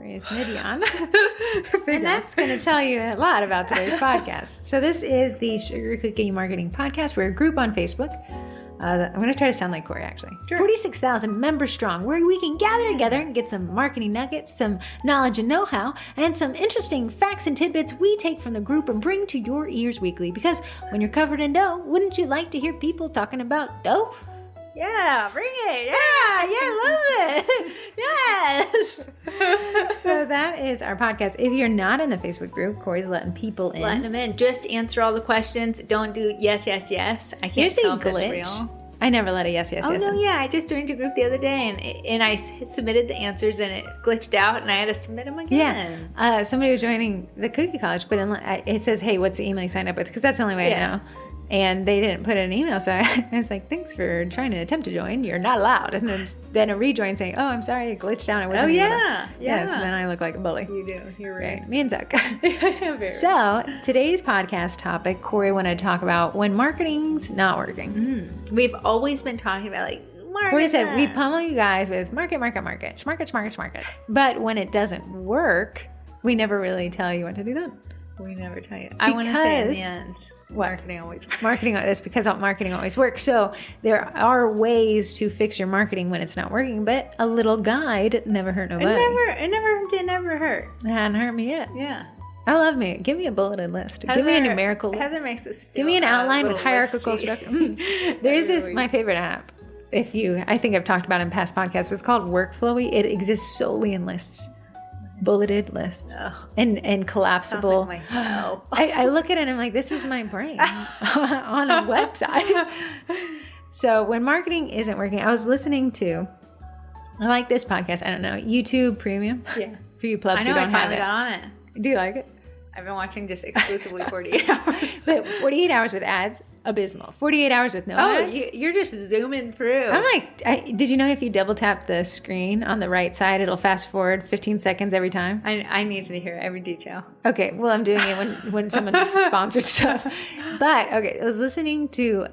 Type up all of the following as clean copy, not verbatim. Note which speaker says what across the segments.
Speaker 1: Aquarius Midian. And that's going to tell you a lot about today's podcast. So this is the Sugar Cookie Marketing Podcast. We're a group on Facebook. I'm going to try to sound like Corey, actually. Sure. 46,000 members strong, where we can gather together and get some marketing nuggets, some knowledge and know-how, and some interesting facts and tidbits we take from the group and bring to your ears weekly. Because when you're covered in dough, wouldn't you like to hear people talking about dough?
Speaker 2: Yeah, bring it. Yeah, love it. Yes.
Speaker 1: So that is our podcast. If you're not in the Facebook group, Corey's letting people in.
Speaker 2: Letting them in. Just answer all the questions. Don't do yes. I can't tell if that's real.
Speaker 1: I never let a yes in.
Speaker 2: Oh, no, yeah. I just joined a group the other day, and I submitted the answers, and it glitched out, and I had to submit them again.
Speaker 1: Yeah. Somebody was joining the Cookie College, but it says, hey, what's the email you signed up with? Because that's the only way I know. And they didn't put in an email, so I was like, thanks for trying to attempt to join. You're not allowed. And then a rejoin saying, oh, I'm sorry, it glitched out. I wasn't able to. Yeah. So then I look like a bully.
Speaker 2: You do. You're right.
Speaker 1: Me and Zuck. So today's podcast topic, Corey wanted to talk about when marketing's not working.
Speaker 2: We've always been talking about market.
Speaker 1: Corey said, we pummel you guys with market. But when it doesn't work, we never really tell you what to do then.
Speaker 2: We never tell you. I want to say in the end. Marketing always works.
Speaker 1: That's because marketing always works. So there are ways to fix your marketing when it's not working, but a little guide never hurt nobody.
Speaker 2: It never hurt.
Speaker 1: It hadn't hurt me yet.
Speaker 2: Yeah.
Speaker 1: I love me. Give me a bulleted list. Give me a numerical list.
Speaker 2: Heather makes us
Speaker 1: give me an outline with hierarchical structure. There's this, my favorite app. I think I've talked about it in past podcasts, but it's called Workflowy. It exists solely in lists. Bulleted lists and collapsible.
Speaker 2: Like my hell.
Speaker 1: I look at it and I'm like, this is my brain on a website. So when marketing isn't working, I was listening to, I like this podcast. I don't know, YouTube Premium.
Speaker 2: Yeah.
Speaker 1: For you plebs who don't have it.
Speaker 2: Got on it.
Speaker 1: Do you like it?
Speaker 2: I've been watching just exclusively 48 hours.
Speaker 1: But 48 hours with ads, abysmal. 48 hours with no ads.
Speaker 2: You're just zooming through.
Speaker 1: I'm like, did you know if you double tap the screen on the right side, it'll fast forward 15 seconds every time?
Speaker 2: I need to hear every detail.
Speaker 1: Okay, well, I'm doing it when someone sponsors stuff. But, okay, I was listening to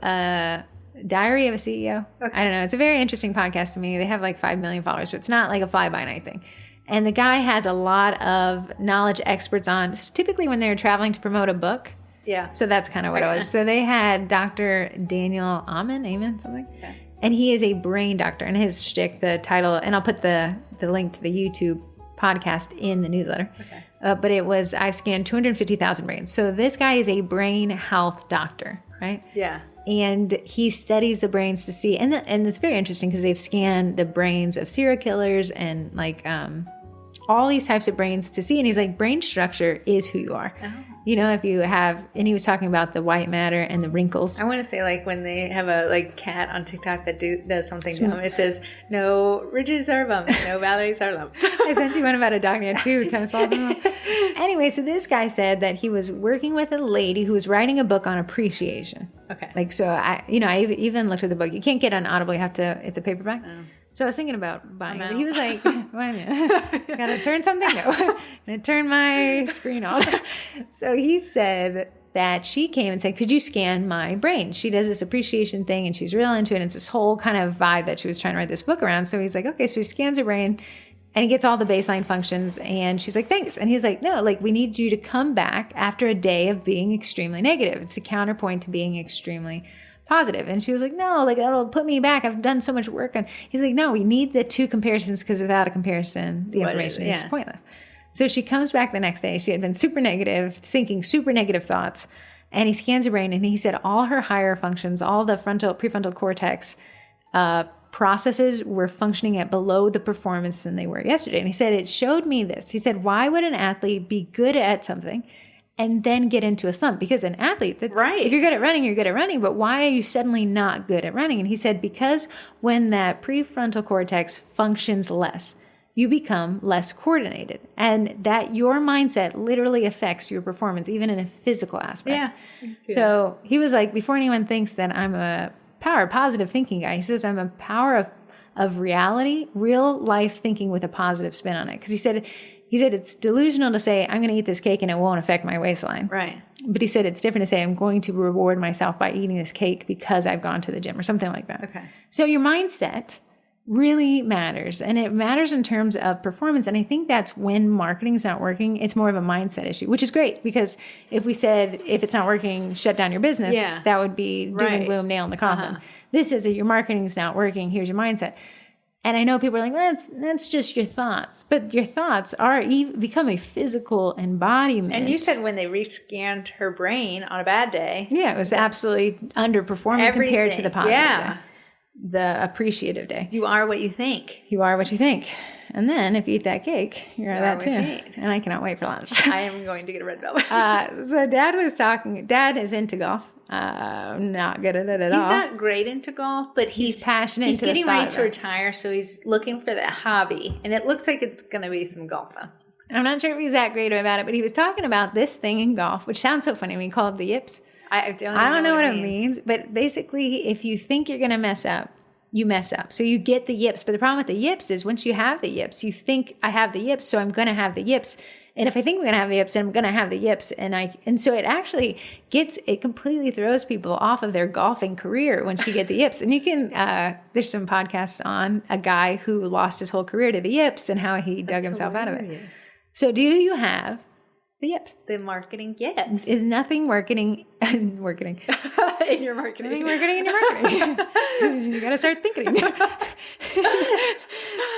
Speaker 1: Diary of a CEO. Okay. I don't know. It's a very interesting podcast to me. They have like 5 million followers, but it's not like a fly-by-night thing. And the guy has a lot of knowledge experts on, typically when they're traveling to promote a book.
Speaker 2: Yeah.
Speaker 1: So that's kind of what it was. So they had Dr. Daniel Amen, something. Okay. And he is a brain doctor. And his shtick, the title, and I'll put the link to the YouTube podcast in the newsletter. Okay. But it was, I've scanned 250,000 brains. So this guy is a brain health doctor, right?
Speaker 2: Yeah.
Speaker 1: And he studies the brains to see, and it's very interesting because they've scanned the brains of serial killers and all these types of brains to see. And he's like, brain structure is who you are. Oh. You know, if you have, and he was talking about the white matter and the wrinkles.
Speaker 2: I want to say when they have a cat on TikTok that does something dumb, it says, no ridges are bumps, no valleys are lumps.
Speaker 1: I sent you one about a dog named 2 tennis balls in a row. Anyway, so this guy said that he was working with a lady who was writing a book on appreciation.
Speaker 2: Okay.
Speaker 1: So I even looked at the book. You can't get it on Audible. You have to, it's a paperback. Oh. So I was thinking about buying it. But he was like, wait a minute. Gotta turn something? No. I'm gonna turn my screen on. So he said that she came and said, could you scan my brain? She does this appreciation thing and she's real into it. And it's this whole kind of vibe that she was trying to write this book around. So he's like, okay, so he scans her brain and he gets all the baseline functions. And she's like, thanks. And he's like, no, we need you to come back after a day of being extremely negative. It's the counterpoint to being extremely positive. And she was like, no, that'll put me back. I've done so much work. And he's like, no, we need the two comparisons because without a comparison, the information is pointless. So she comes back the next day. She had been super negative, thinking super negative thoughts. And he scans her brain and he said all her higher functions, all the prefrontal cortex processes were functioning at below the performance than they were yesterday. And he said, it showed me this. He said, why would an athlete be good at something and then get into a slump? Because an athlete, if you're good at running, you're good at running, but why are you suddenly not good at running? And he said, because when that prefrontal cortex functions less, you become less coordinated, and that your mindset literally affects your performance, even in a physical aspect. Yeah. So he was like, before anyone thinks that I'm a positive thinking guy, he says, I'm a power of reality, real life thinking with a positive spin on it. Because he said it's delusional to say, I'm going to eat this cake and it won't affect my waistline.
Speaker 2: Right.
Speaker 1: But he said it's different to say, I'm going to reward myself by eating this cake because I've gone to the gym or something like that.
Speaker 2: Okay.
Speaker 1: So your mindset really matters. And it matters in terms of performance. And I think that's when marketing's not working, it's more of a mindset issue, which is great, because if we said, if it's not working, shut down your business, that would be doom and gloom, nail in the coffin. This is your marketing's not working, here's your mindset. And I know people are like, well, that's just your thoughts. But your thoughts become a physical embodiment.
Speaker 2: And you said when they rescanned her brain on a bad day.
Speaker 1: Yeah, it was absolutely underperforming compared to the positive day. The appreciative day.
Speaker 2: You are what you think.
Speaker 1: You are what you think. And then if you eat that cake, you're that too. And I cannot wait for lunch.
Speaker 2: I am going to get a red velvet.
Speaker 1: So Dad was talking. Dad is into golf. Not good at it at all.
Speaker 2: He's not great into golf, but he's passionate. He's getting ready to retire, so he's looking for that hobby. And it looks like it's going to be some golfing.
Speaker 1: I'm not sure if he's that great about it, but he was talking about this thing in golf, which sounds so funny when he called it the yips.
Speaker 2: I don't know what it means.
Speaker 1: But basically, if you think you're going to mess up, you mess up. So you get the yips. But the problem with the yips is once you have the yips, you think I have the yips, so I'm going to have the yips. And if I think I'm going to have the yips, then I'm going to have the yips. And so it actually it completely throws people off of their golfing career once you get the yips. And you can, there's some podcasts on a guy who lost his whole career to the yips and how he dug himself out of it. So do you have the yips?
Speaker 2: The marketing yips.
Speaker 1: Is nothing marketing
Speaker 2: in your marketing?
Speaker 1: Nothing marketing in your marketing. You got to start thinking.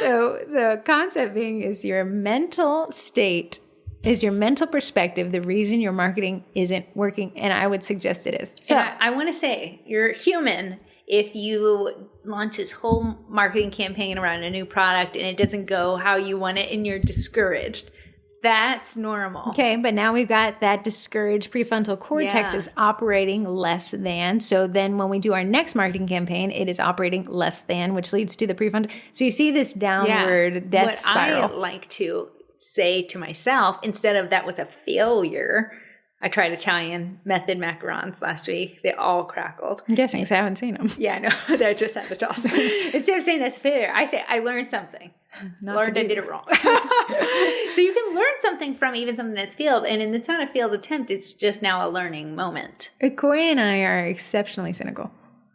Speaker 1: So the concept being is your mental state, is your mental perspective the reason your marketing isn't working? And I would suggest it is.
Speaker 2: So I want to say you're human. If you launch this whole marketing campaign around a new product and it doesn't go how you want it and you're discouraged, that's normal.
Speaker 1: Okay, but now we've got that discouraged prefrontal cortex is operating less than. So then when we do our next marketing campaign, it is operating less than, which leads to the prefrontal. So you see this downward death spiral.
Speaker 2: What I like to say to myself, instead of that with a failure, I tried Italian method macarons last week. They all crackled.
Speaker 1: I'm guessing because I haven't seen them.
Speaker 2: Yeah, I know. They just had to toss them. Instead of saying that's a failure, I say I learned something. I did it wrong. So you can learn something from even something that's failed. And it's not a failed attempt. It's just now a learning moment.
Speaker 1: Corey and I are exceptionally cynical.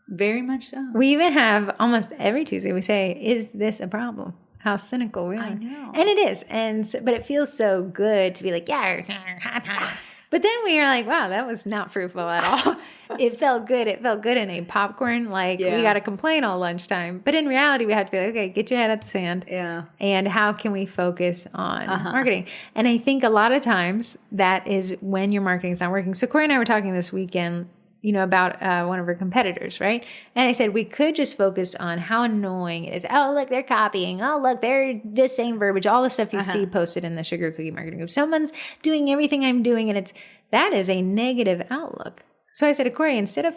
Speaker 2: Very much so.
Speaker 1: We even have almost every Tuesday we say, is this a problem? How cynical we are.
Speaker 2: I know.
Speaker 1: And it is. But it feels so good to be like, but then we are like, wow, that was not fruitful at all. It felt good. It felt good in a popcorn. We got to complain all lunchtime. But in reality, we have to be like, okay, get your head out the sand.
Speaker 2: Yeah.
Speaker 1: And how can we focus on marketing? And I think a lot of times that is when your marketing is not working. So Corey and I were talking this weekend, about one of our competitors, right? And I said, we could just focus on how annoying it is. Oh, look, they're copying. Oh, look, they're the same verbiage. All the stuff you see posted in the Sugar Cookie Marketing Group. Someone's doing everything I'm doing, and that is a negative outlook. So I said to Corey, instead of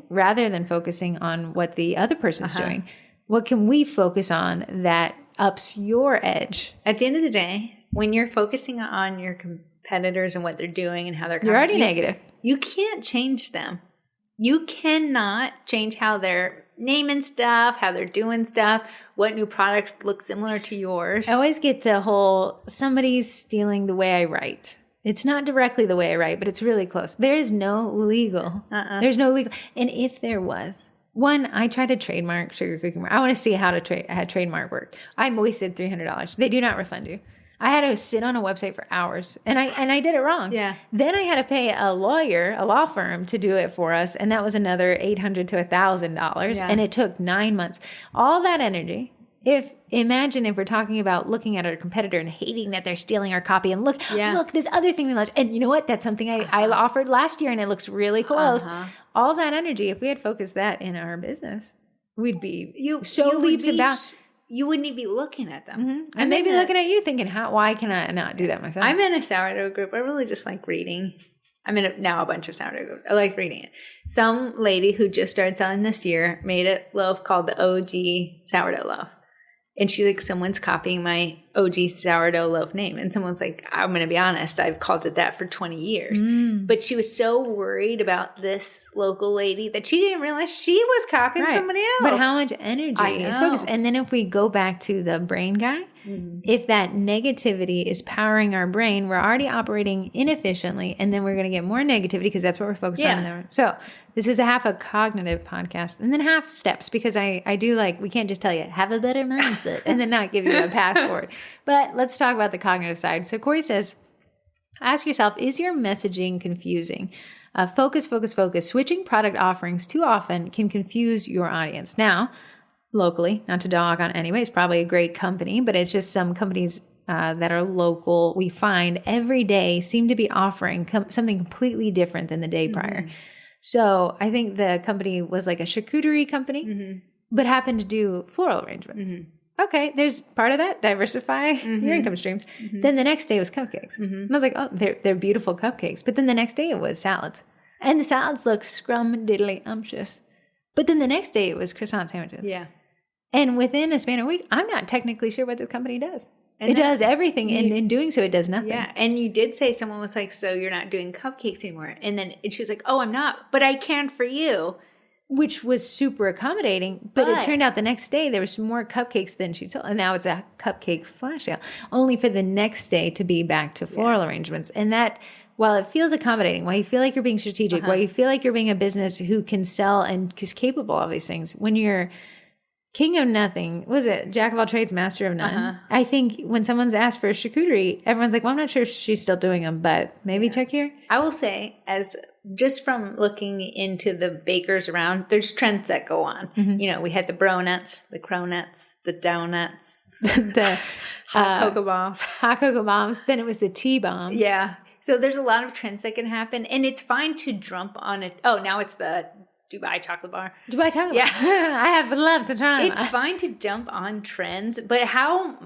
Speaker 1: rather than focusing on what the other person's doing, what can we focus on that ups your edge?
Speaker 2: At the end of the day, when you're focusing on your competitors and what they're doing and how they're
Speaker 1: you're already negative.
Speaker 2: You can't change them. You cannot change how they're naming stuff, how they're doing stuff, what new products look similar to yours.
Speaker 1: I always get the whole, somebody's stealing the way I write. It's not directly the way I write, but it's really close. There is no legal. There's no legal. And if there was, I tried to trademark Sugar Cookie Mark. I want to see how trademark worked. I wasted $300. They do not refund you. I had to sit on a website for hours, and I did it wrong.
Speaker 2: Yeah. Then
Speaker 1: I had to pay a law firm to do it for us, and that was another $800 to $1,000, and it took 9 months. All that energy. Imagine if we're talking about looking at our competitor and hating that they're stealing our copy, and look, this other thing they launched, and you know what? That's something I offered last year, and it looks really close. All that energy, if we had focused that in our business, we'd be leaps about.
Speaker 2: You wouldn't even be looking at them.
Speaker 1: Mm-hmm. And they'd be looking at you thinking, why can I not do that myself?
Speaker 2: I'm in a sourdough group. I really just like reading. I'm in now a bunch of sourdough groups. I like reading it. Some lady who just started selling this year made a loaf called the OG sourdough loaf. And she's like, someone's copying my OG sourdough loaf name. And someone's like, I'm going to be honest, I've called it that for 20 years. But she was so worried about this local lady that she didn't realize she was copying somebody else.
Speaker 1: But how much energy is focused? And then if we go back to the brain guy, If that negativity is powering our brain, we're already operating inefficiently, and then we're going to get more negativity because that's what we're focused on. So this is a half a cognitive podcast and then half steps, because I do like, we can't just tell you, have a better mindset and then not give you a path forward. But let's talk about the cognitive side. So Corey says, ask yourself, is your messaging confusing? Focus. Switching product offerings too often can confuse your audience. Now, locally, not to dog on anybody, it's probably a great company, but it's just some companies that are local, we find every day seem to be offering something completely different than the day prior. So I think the company was like a charcuterie company, but happened to do floral arrangements. Okay, there's part of that, diversify your income streams. Then the next day was cupcakes. And I was like, oh, they're beautiful cupcakes. But then the next day it was salads. And the salads looked scrum-diddly-umptious. But then the next day it was croissant sandwiches. Yeah. And within a span of a week, I'm not technically sure what the company does. And it does everything, and in doing so, it does nothing.
Speaker 2: Yeah, and you did say, someone was like, so you're not doing cupcakes anymore. And she was like, oh, I'm not, but I can for you.
Speaker 1: Which was super accommodating, but it turned out the next day there was more cupcakes than she told, and now it's a cupcake flash sale, only for the next day to be back to floral arrangements. And that, while it feels accommodating, while you feel like you're being strategic, while you feel like you're being a business who can sell and is capable of these things, when you're king of nothing, was it jack of all trades, master of none? I think when someone's asked for a charcuterie, everyone's like, well, I'm not sure if she's still doing them, but maybe check here.
Speaker 2: I will say, as just from looking into the bakers around, there's trends that go on. You know, we had the bronuts, the cronuts, the donuts,
Speaker 1: the
Speaker 2: hot cocoa bombs.
Speaker 1: Then it was the tea bombs.
Speaker 2: Yeah. So there's a lot of trends that can happen, and it's fine to jump on it. Oh, now it's the Dubai chocolate bar.
Speaker 1: Dubai chocolate bar. I have love to try
Speaker 2: them. It's fine to jump on trends, but how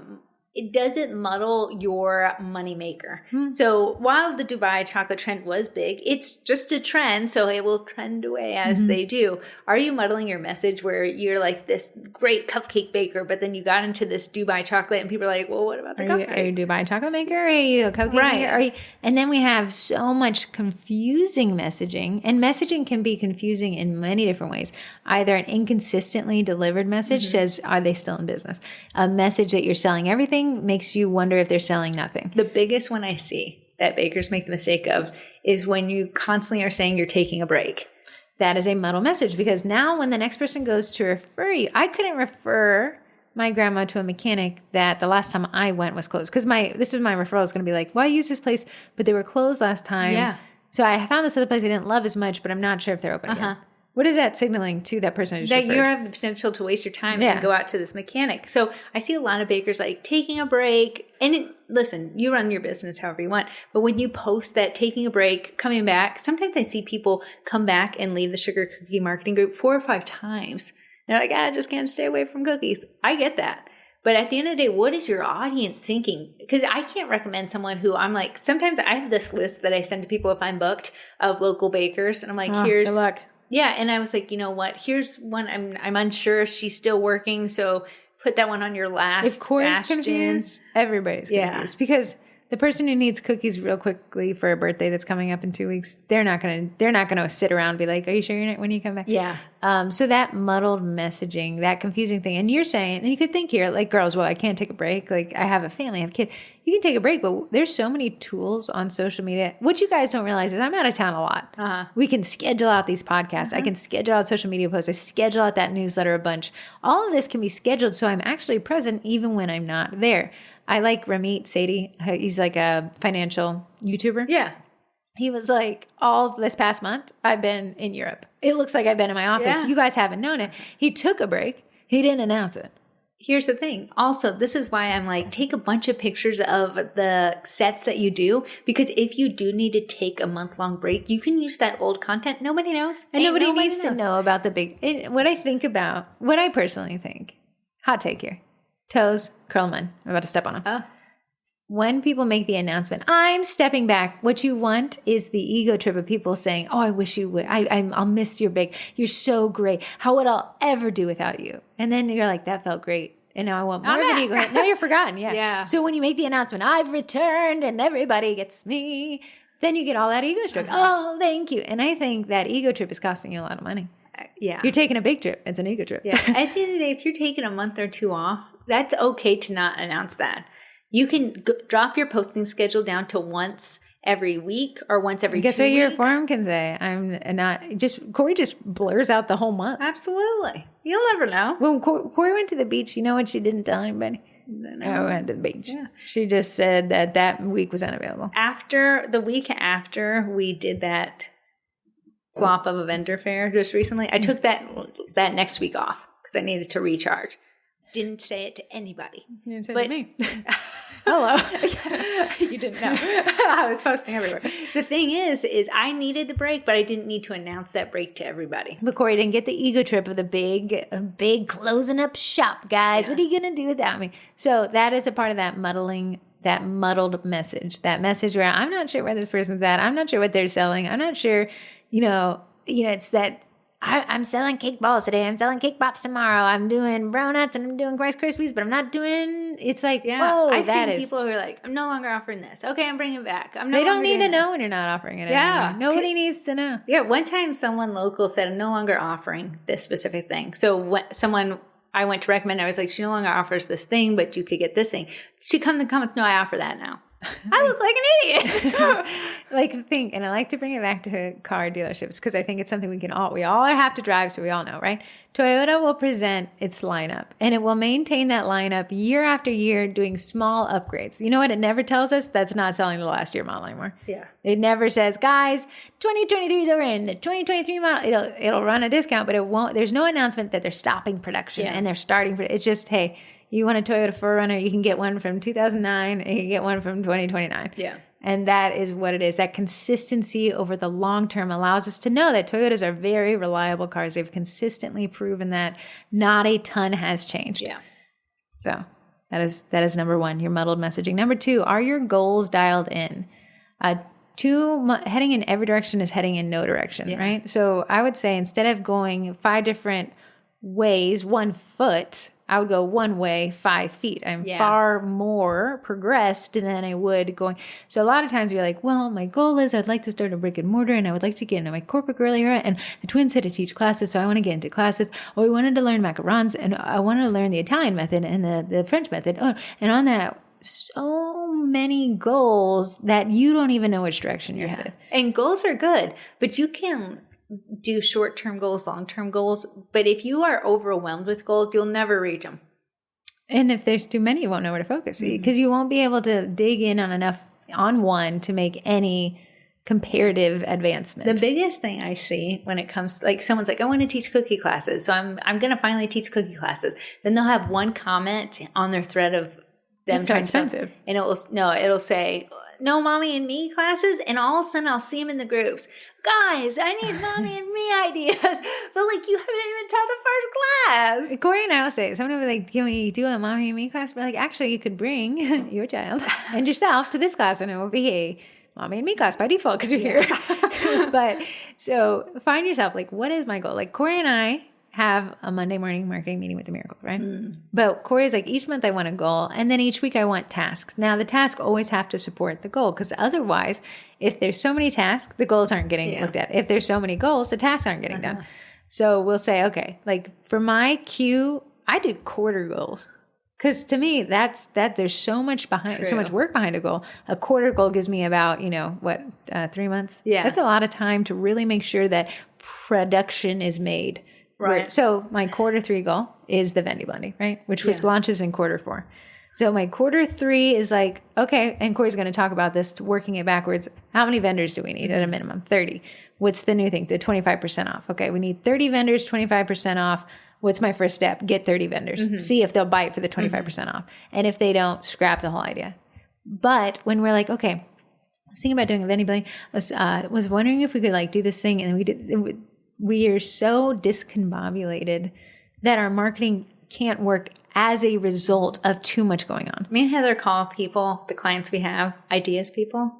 Speaker 2: it doesn't muddle your moneymaker. So while the Dubai chocolate trend was big, it's just a trend, so it will trend away as they do. Are you muddling your message where you're like this great cupcake baker, but then you got into this Dubai chocolate and people are like, well, what about the cupcake?
Speaker 1: Are you a Dubai chocolate maker? Are you a cupcake maker? And then we have so much confusing messaging, and messaging can be confusing in many different ways. Either an inconsistently delivered message says, are they still in business? A message that you're selling everything makes you wonder if they're selling nothing.
Speaker 2: The biggest one I see that bakers make the mistake of is when you constantly are saying you're taking a break.
Speaker 1: That is a muddled message, because now when the next person goes to refer you, I couldn't refer my grandma to a mechanic that the last time I went was closed, because this is my referral is going to be like, well, I used this place, but they were closed last time. Yeah. So I found this other place I didn't love as much, but I'm not sure if they're open again. What is that signaling to that person?
Speaker 2: That you have the potential to waste your time and go out to this mechanic. So I see a lot of bakers like taking a break. And listen, you run your business however you want. But when you post that taking a break, coming back, sometimes I see people come back and leave the sugar cookie marketing group 4 or 5 times. They're like, I just can't stay away from cookies. I get that. But at the end of the day, what is your audience thinking? Because I can't recommend someone who I'm like, sometimes I have this list that I send to people if I'm booked of local bakers. And I'm like, here's...
Speaker 1: Good luck.
Speaker 2: Yeah, and I was like, you know what? Here's one. I'm unsure if she's still working, so put that one on your last.
Speaker 1: If Corey's confused, everybody's confused, because the person who needs cookies real quickly for a birthday that's coming up in 2 weeks, they're not gonna sit around and be like, "Are you sure you're not when you come back?"
Speaker 2: Yeah.
Speaker 1: So that muddled messaging, that confusing thing, and you're saying, and you could think here, like, girls, well, I can't take a break. Like, I have a family, I have kids. You can take a break, but there's so many tools on social media. What you guys don't realize is I'm out of town a lot. We can schedule out these podcasts. I can schedule out social media posts. I schedule out that newsletter a bunch. All of this can be scheduled, so I'm actually present even when I'm not there. I like Ramit Sethi. He's like a financial YouTuber.
Speaker 2: Yeah.
Speaker 1: He was like, all this past month, I've been in Europe. It looks like I've been in my office. Yeah. You guys haven't known it. He took a break. He didn't announce it.
Speaker 2: Here's the thing. Also, this is why I'm like, take a bunch of pictures of the sets that you do, because if you do need to take a month-long break, you can use that old content. Nobody knows.
Speaker 1: And nobody needs to know about the big... What I personally think, hot take here. Toes, curl them in. I'm about to step on them.
Speaker 2: Oh.
Speaker 1: When people make the announcement, I'm stepping back, what you want is the ego trip of people saying, oh, I wish you would. I'll miss your bake. You're so great. How would I ever do without you? And then you're like, that felt great. And now I want more of an ego. Now you're forgotten. Yeah.
Speaker 2: Yeah.
Speaker 1: So when you make the announcement, I've returned and everybody gets me, then you get all that ego stroke. Oh, thank you. And I think that ego trip is costing you a lot of money.
Speaker 2: Yeah.
Speaker 1: You're taking a big trip. It's an ego trip.
Speaker 2: Yeah. At the end of the day, if you're taking a month or 2 off, That's okay to not announce that. You can drop your posting schedule down to once every week or once every 2 weeks.
Speaker 1: Guess what your form can say? I'm not Corey just blurs out the whole month.
Speaker 2: Absolutely. You'll never know.
Speaker 1: When Corey went to the beach, you know what she didn't tell anybody? I went to the beach. Yeah. She just said that week was unavailable.
Speaker 2: The week after we did that flop of a vendor fair just recently, I took that next week off because I needed to recharge. Didn't say it to anybody.
Speaker 1: You didn't say it to me. Hello.
Speaker 2: You didn't know. I was posting everywhere. The thing is I needed the break, but I didn't need to announce that break to everybody.
Speaker 1: But Corey didn't get the ego trip of the big closing up shop, guys. Yeah. What are you going to do without me? So that is a part of that muddled message. That message where I'm not sure where this person's at. I'm not sure what they're selling. I'm not sure, it's that I'm selling cake balls today. I'm selling cake pops tomorrow. I'm doing brown-nuts and I'm doing Rice Krispies, but I'm not doing. It's like, whoa,
Speaker 2: I've seen people who are like, I'm no longer offering this. Okay, I'm bringing it back.
Speaker 1: They don't need to know when you're not offering it.
Speaker 2: Yeah,
Speaker 1: anymore. Nobody needs to know.
Speaker 2: Yeah, one time someone local said, I'm no longer offering this specific thing. So when I went to recommend, I was like, she no longer offers this thing, but you could get this thing. She comes and comments, no, I offer that now. I look like an idiot.
Speaker 1: And I like to bring it back to car dealerships because I think it's something we all have to drive, so we all know, right? Toyota will present its lineup, and it will maintain that lineup year after year doing small upgrades. You know what it never tells us? That's not selling the last year model anymore.
Speaker 2: Yeah.
Speaker 1: It never says, guys, 2023 is over in the 2023 model. It'll run a discount, but it won't. There's no announcement that they're stopping production and they're starting. It's just, hey, you want a Toyota 4Runner, you can get one from 2009 and you can get one from 2029.
Speaker 2: Yeah.
Speaker 1: And that is what it is. That consistency over the long term allows us to know that Toyotas are very reliable cars. They've consistently proven that not a ton has changed.
Speaker 2: Yeah.
Speaker 1: So that is number one, your muddled messaging. Number two, are your goals dialed in? Heading in every direction is heading in no direction, right? So I would say instead of going 5 different ways, 1 foot, I would go one way, 5 feet. I'm far more progressed than I would going. So a lot of times we're like, well, my goal is I'd like to start a brick and mortar and I would like to get into my corporate girl era. And the twins had to teach classes, so I want to get into classes. Oh, we wanted to learn macarons and I wanted to learn the Italian method and the French method. Oh, and on that, so many goals that you don't even know which direction you're headed.
Speaker 2: And goals are good, but you can do short-term goals, long-term goals. But if you are overwhelmed with goals, you'll never reach them.
Speaker 1: And if there's too many, you won't know where to focus because you won't be able to dig in on one to make any comparative advancement.
Speaker 2: The biggest thing I see when it comes, like someone's like, I want to teach cookie classes. So I'm going to finally teach cookie classes. Then they'll have one comment on their thread of them
Speaker 1: trying to,
Speaker 2: and it'll say, no mommy and me classes, and all of a sudden I'll see them in the groups. Guys, I need mommy and me ideas, but like you haven't even taught the first class.
Speaker 1: Corey and I will say, someone will be like, can we do a mommy and me class? We're like, actually, you could bring your child and yourself to this class, and it will be a mommy and me class by default because you're here. But so find yourself, like, what is my goal? Like Corey and I have a Monday morning marketing meeting with the Miracle, right? But Corey's like, each month I want a goal, and then each week I want tasks. Now the tasks always have to support the goal, because otherwise, if there's so many tasks, the goals aren't getting looked at. If there's so many goals, the tasks aren't getting done. So we'll say, okay, like for my Q, I do quarter goals. Because to me, that's there's so much work behind a goal. A quarter goal gives me about, 3 months?
Speaker 2: Yeah.
Speaker 1: That's a lot of time to really make sure that production is made.
Speaker 2: Right.
Speaker 1: So my quarter 3 goal is the Vendy blending, right? Which launches in quarter 4. So my quarter 3 is like, okay, and Corey's going to talk about this, working it backwards. How many vendors do we need at a minimum? 30. What's the new thing? The 25% off. Okay, we need 30 vendors, 25% off. What's my first step? Get 30 vendors. See if they'll bite for the 25% off. And if they don't, scrap the whole idea. But when we're like, okay, I was thinking about doing a Vendy blending. I was wondering if we could like do this thing, and we did. We are so discombobulated that our marketing can't work as a result of too much going on.
Speaker 2: Me and Heather call people, the clients we have, ideas people.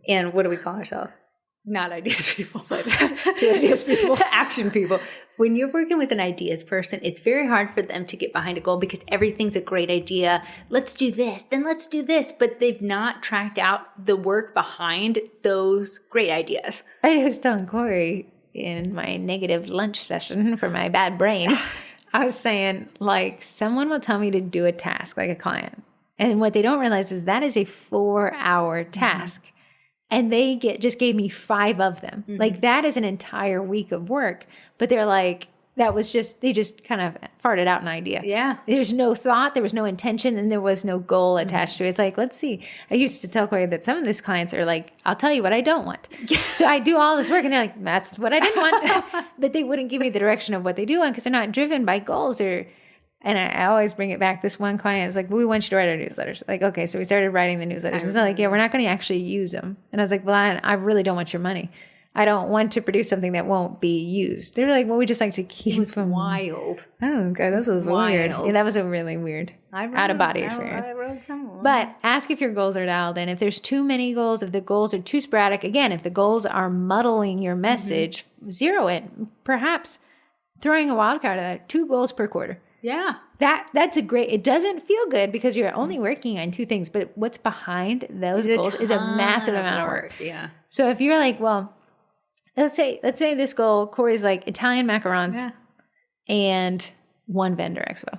Speaker 2: And what do we call ourselves? Not ideas people. Two ideas people. Action people. When you're working with an ideas person, it's very hard for them to get behind a goal because everything's a great idea. Let's do this, then let's do this. But they've not tracked out the work behind those great ideas.
Speaker 1: I was telling Corey in my negative lunch session for my bad brain, I was saying, like, someone will tell me to do a task, like a client. And what they don't realize is that is a 4-hour task. And they just gave me 5 of them. Like, that is an entire week of work. But they're like, they just kind of farted out an idea.
Speaker 2: Yeah.
Speaker 1: There's no thought, there was no intention, and there was no goal attached to it. It's like, let's see. I used to tell Corey that some of these clients are like, I'll tell you what I don't want. So I do all this work, and they're like, that's what I didn't want. But they wouldn't give me the direction of what they do want because they're not driven by goals. And I always bring it back. This one client was like, we want you to write our newsletters. Like, okay, so we started writing the newsletters. And they're like, yeah, we're not going to actually use them. And I was like, well, I really don't want your money. I don't want to produce something that won't be used. They were like, well, we just like to keep.
Speaker 2: It was wild.
Speaker 1: Oh, God, this was weird. Yeah, that was a really weird out-of-body experience.
Speaker 2: I wrote some.
Speaker 1: But ask if your goals are dialed in. If there's too many goals, if the goals are too sporadic, again, if the goals are muddling your message, zero it. Perhaps throwing a wild card at that, 2 goals per quarter.
Speaker 2: Yeah.
Speaker 1: That's a great, it doesn't feel good because you're only working on 2 things, but what's behind those goals is a massive amount of work.
Speaker 2: Yeah.
Speaker 1: So if you're like, well, let's say this goal, Corey's like Italian macarons and 1 vendor expo.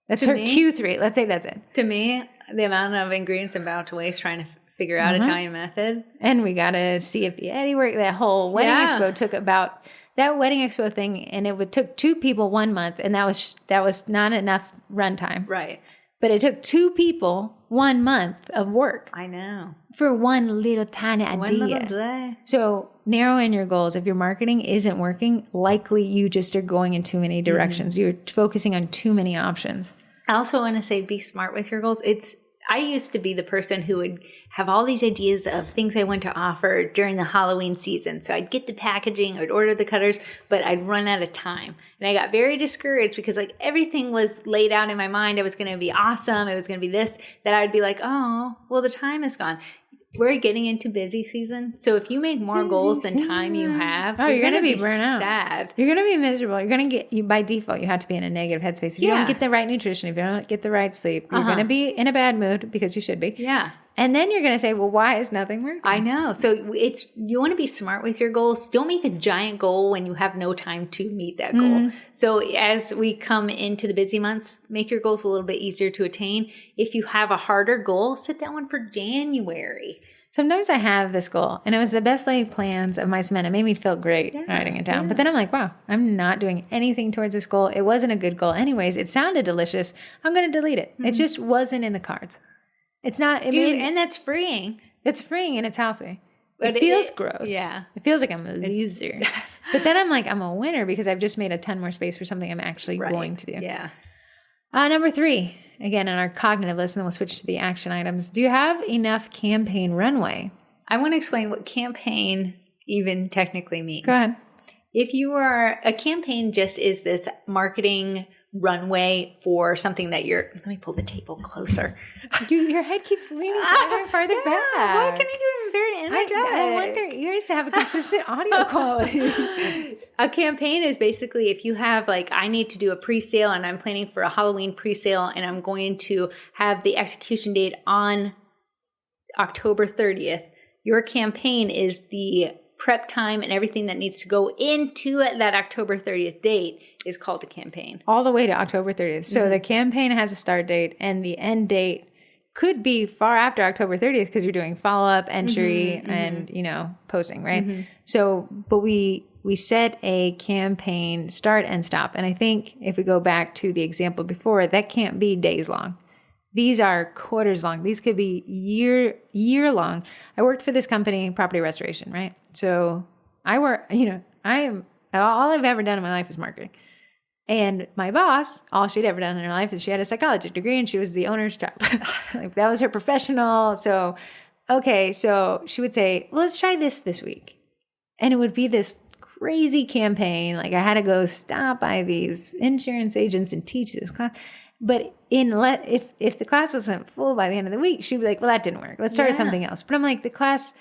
Speaker 1: That's her Q3. Let's say that's it.
Speaker 2: To me, the amount of ingredients I'm about to waste trying to figure out Italian method.
Speaker 1: And we got to see if the Eddie worked. That whole wedding expo took about that wedding expo thing, and it took 2 people 1 month, and that was not enough runtime.
Speaker 2: Right.
Speaker 1: But it took 2 people 1 month of work.
Speaker 2: I know.
Speaker 1: For one little tiny idea. So narrow in your goals. If your marketing isn't working, likely you just are going in too many directions. You're focusing on too many options.
Speaker 2: I also want to say be smart with your goals. I used to be the person who would have all these ideas of things I want to offer during the Halloween season. So I'd get the packaging, I'd order the cutters, but I'd run out of time. And I got very discouraged because like everything was laid out in my mind. It was going to be awesome. It was going to be this, that I'd be like, oh, well, the time is gone. We're getting into busy season. So if you make more goals than time you have,
Speaker 1: you're going to be burnt out.
Speaker 2: Sad.
Speaker 1: You're going to be miserable. You're going to get, by default, you have to be in a negative headspace. If you don't get the right nutrition, if you don't get the right sleep, you're going to be in a bad mood because you should be.
Speaker 2: Yeah.
Speaker 1: And then you're going to say, well, why is nothing working?
Speaker 2: I know. So you want to be smart with your goals. Don't make a giant goal when you have no time to meet that goal. So as we come into the busy months, make your goals a little bit easier to attain. If you have a harder goal, set that one for January.
Speaker 1: Sometimes I have this goal, and it was the best laid plans of my cement. It made me feel great writing it down. But then I'm like, wow, I'm not doing anything towards this goal. It wasn't a good goal anyways. It sounded delicious. I'm going to delete it. It just wasn't in the cards. It's not.
Speaker 2: And that's freeing.
Speaker 1: It's freeing and it's healthy. But it feels gross.
Speaker 2: Yeah.
Speaker 1: It feels like I'm a loser. But then I'm like, I'm a winner because I've just made a ton more space for something I'm actually going to do.
Speaker 2: Yeah.
Speaker 1: Number 3, again, on our cognitive list, and then we'll switch to the action items. Do you have enough campaign runway?
Speaker 2: I want to explain what campaign even technically means.
Speaker 1: Go ahead.
Speaker 2: If you are, a campaign just is this marketing runway for something that let me pull the table closer.
Speaker 1: Your head keeps leaning farther and farther back.
Speaker 2: What can I do? I'm very energetic.
Speaker 1: I want their ears to have a consistent audio quality.
Speaker 2: A campaign is basically if you have like, I need to do a pre-sale and I'm planning for a Halloween pre-sale and I'm going to have the execution date on October 30th. Your campaign is the prep time and everything that needs to go into that October 30th date is called a campaign.
Speaker 1: All the way to October 30th. So the campaign has a start date and the end date could be far after October 30th because you're doing follow-up, entry, and, posting, right? So, but we set a campaign start and stop. And I think if we go back to the example before, that can't be days long. These are quarters long. These could be year long. I worked for this company, property restoration, right? So all I've ever done in my life is marketing. And my boss, all she'd ever done in her life is she had a psychology degree and she was the owner's child. Like that was her professional. So, so she would say, well, let's try this week. And it would be this crazy campaign. Like I had to go stop by these insurance agents and teach this class. But if the class wasn't full by the end of the week, she'd be like, well, that didn't work. Let's start something else. But I'm like, the class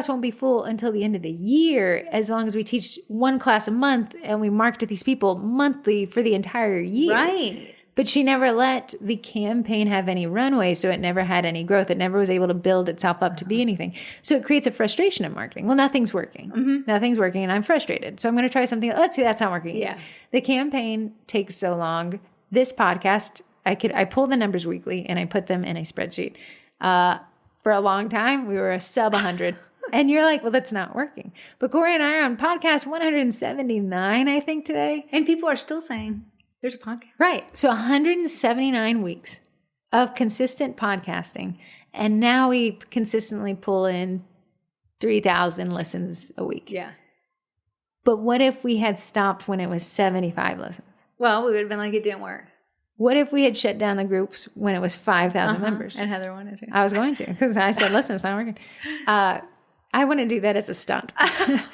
Speaker 1: won't be full until the end of the year, as long as we teach one class a month and we market to these people monthly for the entire year.
Speaker 2: Right.
Speaker 1: But she never let the campaign have any runway, so it never had any growth. It never was able to build itself up to be anything. So it creates a frustration in marketing. Well, nothing's working. Nothing's working, and I'm frustrated. So I'm going to try something. Let's see, that's not working.
Speaker 2: Yeah.
Speaker 1: The campaign takes so long. This podcast, I pull the numbers weekly, and I put them in a spreadsheet. For a long time, we were a sub 100. And you're like, well, that's not working. But Corey and I are on podcast 179, I think, today.
Speaker 2: And people are still saying, there's a podcast.
Speaker 1: Right. So 179 weeks of consistent podcasting. And now we consistently pull in 3,000 listens a week.
Speaker 2: Yeah.
Speaker 1: But what if we had stopped when it was 75 listens?
Speaker 2: Well, we would have been like, it didn't work.
Speaker 1: What if we had shut down the groups when it was 5,000 members?
Speaker 2: And Heather wanted to.
Speaker 1: I was going to, because I said, listen, it's not working. I want to do that as a stunt.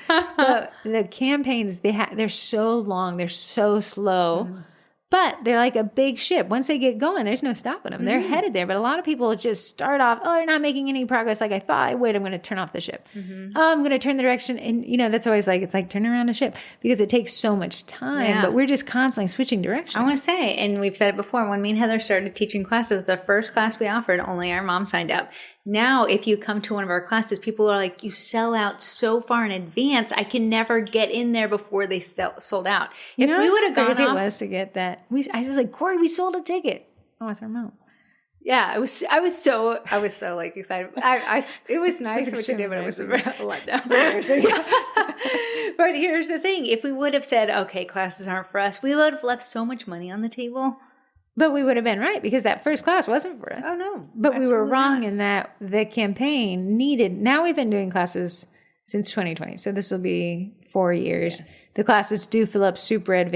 Speaker 1: But the campaigns, they're so long, they're so slow, but they're like a big ship. Once they get going, there's no stopping them. They're headed there. But a lot of people just start off, oh, they're not making any progress like I thought. Wait, I'm going to turn off the ship. Oh, I'm going to turn the direction. And, that's always like, it's like turning around a ship because it takes so much time. But we're just constantly switching directions.
Speaker 2: I want to say, and we've said it before, when me and Heather started teaching classes, the first class we offered, only our mom signed up. Now, if you come to one of our classes, people are like, you sell out so far in advance. I can never get in there before they sold out. If we would have gone
Speaker 1: crazy it was to get that. I was like, Corey, we sold a ticket. Oh, it's our mom.
Speaker 2: Yeah, I was so like excited. It was nice what you did, but it was a letdown. But here's the thing. If we would have said, okay, classes aren't for us, we would have left so much money on the table.
Speaker 1: But we would have been right because that first class wasn't for us.
Speaker 2: Oh, no.
Speaker 1: But we were wrong in that the campaign needed. Now we've been doing classes since 2020. So this will be 4 years. Yeah. The classes do fill up super in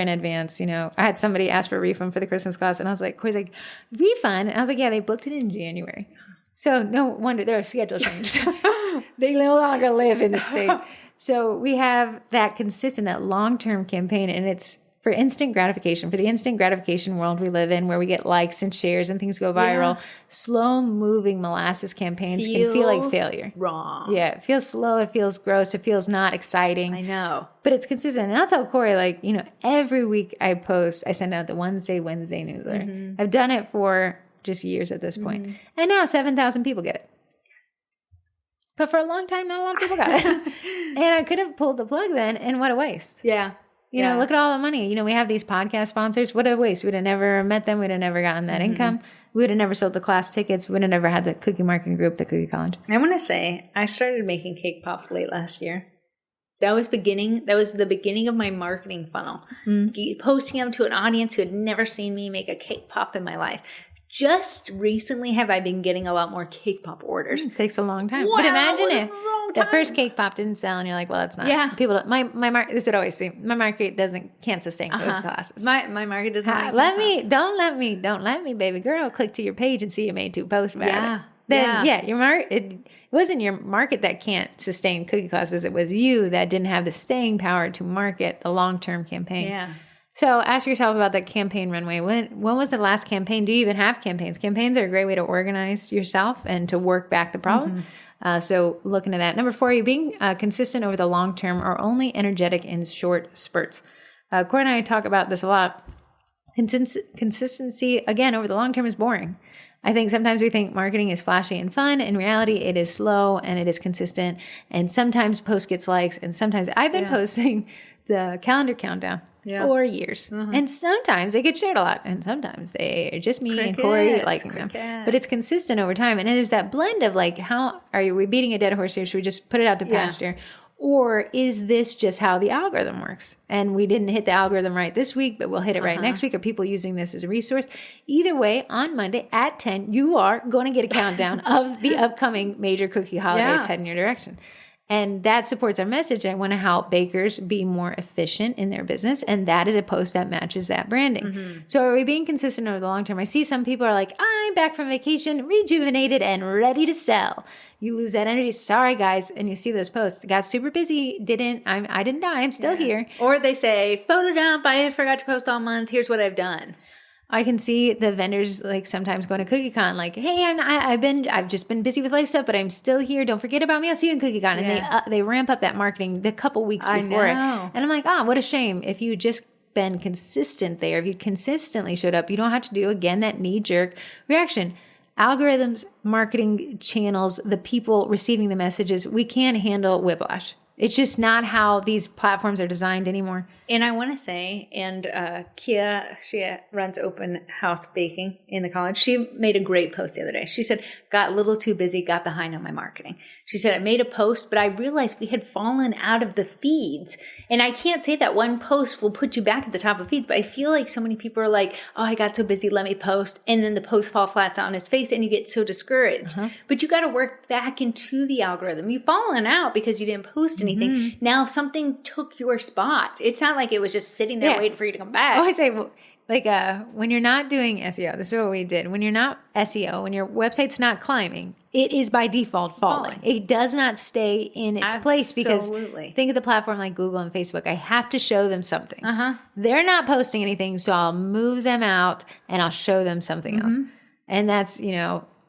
Speaker 1: advance. I had somebody ask for a refund for the Christmas class. And I was like, Corey's like, refund? And I was like, yeah, they booked it in January. So no wonder their schedule changed. They no longer live in the state. So we have that consistent, that long-term campaign. And it's for instant gratification, for the instant gratification world we live in where we get likes and shares and things go viral, slow-moving molasses campaigns can feel like failure.
Speaker 2: Wrong.
Speaker 1: Yeah, it feels slow, it feels gross, it feels not exciting.
Speaker 2: I know.
Speaker 1: But it's consistent. And I'll tell Corey, every week I send out the Wednesday newsletter. I've done it for just years at this point. And now 7,000 people get it. But for a long time, not a lot of people got it. And I could have pulled the plug then, and what a waste.
Speaker 2: Yeah.
Speaker 1: Look at all the money. We have these podcast sponsors. What a waste. We'd have never met them. We'd have never gotten that income. We would have never sold the class tickets. We would have never had the cookie marketing group, the cookie college.
Speaker 2: I want to say, I started making cake pops late last year. That was the beginning of my marketing funnel. Posting them to an audience who had never seen me make a cake pop in my life. Just recently have I been getting a lot more cake pop orders.
Speaker 1: It takes a long time.
Speaker 2: Wow,
Speaker 1: but imagine if the first cake pop didn't sell and you're like, well, that's not.
Speaker 2: Yeah.
Speaker 1: People don't, my market, this would always seem, my market can't sustain cookie classes.
Speaker 2: My market doesn't.
Speaker 1: Don't let me, baby girl, click to your page and see you made 2 posts about it. Then, your market, it wasn't your market that can't sustain cookie classes. It was you that didn't have the staying power to market the long-term campaign.
Speaker 2: Yeah.
Speaker 1: So ask yourself about that campaign runway. When was the last campaign? Do you even have campaigns? Campaigns are a great way to organize yourself and to work back the problem. So look into that. Number 4, are you being consistent over the long term or only energetic in short spurts? Corey and I talk about this a lot. Consistency, again, over the long term is boring. I think sometimes we think marketing is flashy and fun. In reality, it is slow and it is consistent. And sometimes post gets likes. And sometimes I've been posting the calendar countdown. For years. And sometimes they get shared a lot. And sometimes they are just me and Corey liking them. But it's consistent over time. And there's that blend of how are we beating a dead horse here? Should we just put it out to pasture? Or is this just how the algorithm works? And we didn't hit the algorithm right this week, but we'll hit it right next week. Are people using this as a resource? Either way, on Monday at 10, you are going to get a countdown of the upcoming major cookie holidays heading your direction. And that supports our message. I want to help bakers be more efficient in their business. And that is a post that matches that branding. So are we being consistent over the long term? I see some people are like, I'm back from vacation, rejuvenated and ready to sell. You lose that energy. Sorry, guys. And you see those posts. Got super busy. I didn't die. I'm still here.
Speaker 2: Or they say, photo dump. I forgot to post all month. Here's what I've done.
Speaker 1: I can see the vendors sometimes going to CookieCon hey, I've just been busy with life stuff, but I'm still here. Don't forget about me. I'll see you in CookieCon. And they ramp up that marketing the couple weeks before it. And I'm like, what a shame. If you just been consistent there, if you consistently showed up, you don't have to do, again, that knee-jerk reaction. Algorithms, marketing channels, the people receiving the messages, we can't handle whiplash. It's just not how these platforms are designed anymore.
Speaker 2: And I want to say, Kia, she runs open house baking in the college. She made a great post the other day. She said, got a little too busy, got behind on my marketing. She said, I made a post, but I realized we had fallen out of the feeds. And I can't say that one post will put you back at the top of feeds, but I feel like so many people are like, oh, I got so busy, let me post. And then the post fall flat on its face and you get so discouraged. But you got to work back into the algorithm. You've fallen out because you didn't post anything. Now something took your spot. It's not like it was just sitting there waiting for you to come back.
Speaker 1: Oh, I say, like, when you're not doing SEO, this is what we did. When you're not SEO, when your website's not climbing, it is by default falling. It does not stay in its place because think of the platform like Google and Facebook. I have to show them something. They're not posting anything, so I'll move them out and I'll show them something else. And that's,